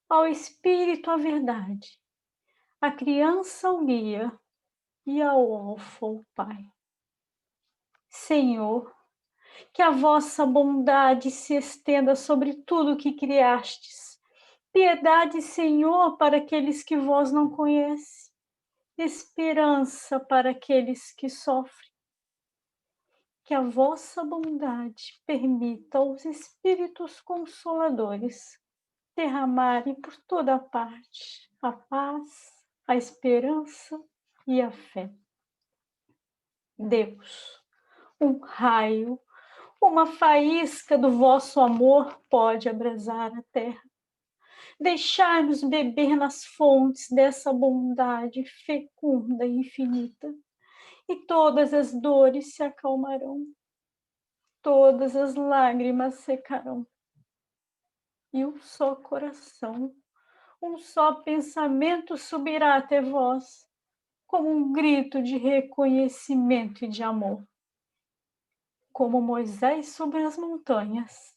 Speaker 11: ao espírito a verdade, à criança o guia e ao órfão o pai. Senhor, que a vossa bondade se estenda sobre tudo que criastes. Piedade, Senhor, para aqueles que vós não conhecem. Esperança para aqueles que sofrem. que a vossa bondade permita aos Espíritos Consoladores derramarem por toda parte a paz, a esperança e a fé. Deus, um raio, uma faísca do vosso amor pode abrasar a terra. Deixai-nos beber nas fontes dessa bondade fecunda e infinita, e todas as dores se acalmarão, todas as lágrimas secarão, e um só coração, um só pensamento subirá até vós, como um grito de reconhecimento e de amor. Como Moisés sobre as montanhas,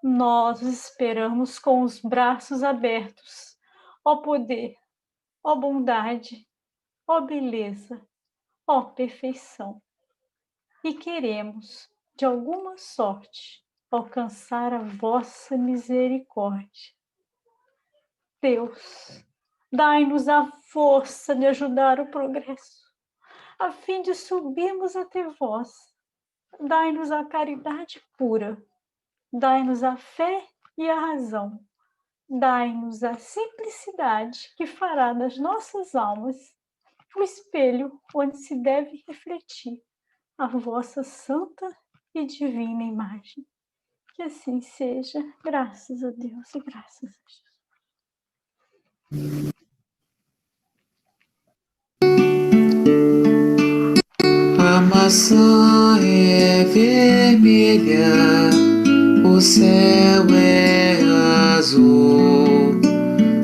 Speaker 11: nós os esperamos com os braços abertos, ó poder, ó bondade, ó beleza, ó perfeição. E queremos, de alguma sorte, alcançar a vossa misericórdia. Deus, dai-nos a força de ajudar o progresso, a fim de subirmos até vós. Dai-nos a caridade pura, dai-nos a fé e a razão, dai-nos a simplicidade que fará das nossas almas o espelho onde se deve refletir a vossa santa e divina imagem. Que assim seja, graças a Deus e graças a Jesus.
Speaker 12: A maçã é vermelha, o céu é azul,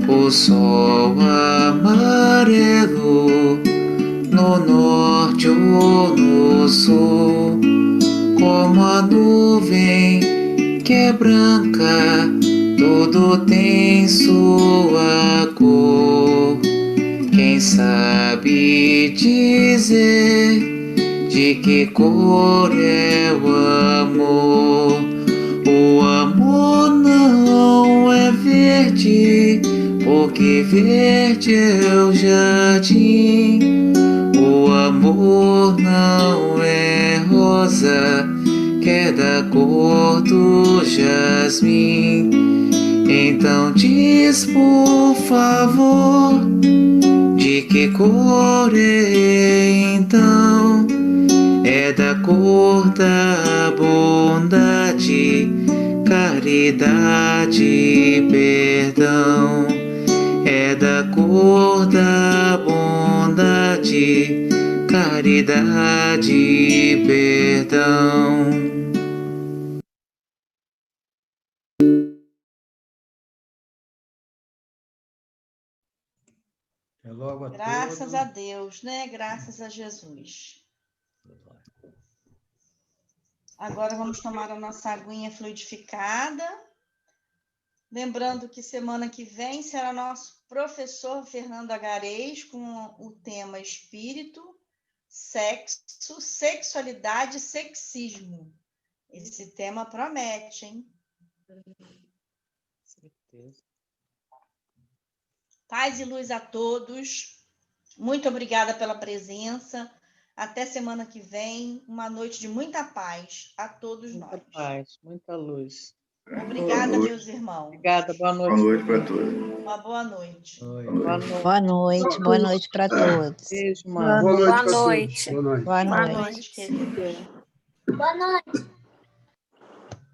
Speaker 12: o sol amarelo, no norte ou no sul, como a nuvem que é branca, tudo tem sua cor. Quem sabe dizer de que cor é o amor? O amor não é verde, porque verde é o jardim. O amor não é rosa, que é da cor do jasmim. Então diz, por favor, de que cor é então? É da cor da bondade, caridade e perdão. É da cor da bondade, caridade e perdão.
Speaker 4: Logo a
Speaker 1: Graças
Speaker 4: todos.
Speaker 1: a Deus, né? Graças a Jesus. Agora vamos tomar a nossa aguinha fluidificada. Lembrando que semana que vem será nosso professor Fernando Agarês com o tema Espírito, Sexo, Sexualidade e Sexismo. Esse tema promete, hein?
Speaker 2: Certeza.
Speaker 1: Paz e luz a todos. Muito obrigada pela presença. Até semana que vem. Uma noite de muita paz a todos nós.
Speaker 2: Muita paz, muita luz.
Speaker 1: Obrigada, meus irmãos.
Speaker 2: Obrigada, boa noite.
Speaker 13: Boa noite para todos.
Speaker 1: Uma boa noite.
Speaker 2: Boa noite.
Speaker 14: Boa noite para todos.
Speaker 2: Beijo, mano.
Speaker 13: Boa noite
Speaker 8: Boa
Speaker 13: para todos.
Speaker 8: noite.
Speaker 14: Boa
Speaker 1: Boa
Speaker 14: noite.
Speaker 1: noite, queridos.
Speaker 8: Boa noite.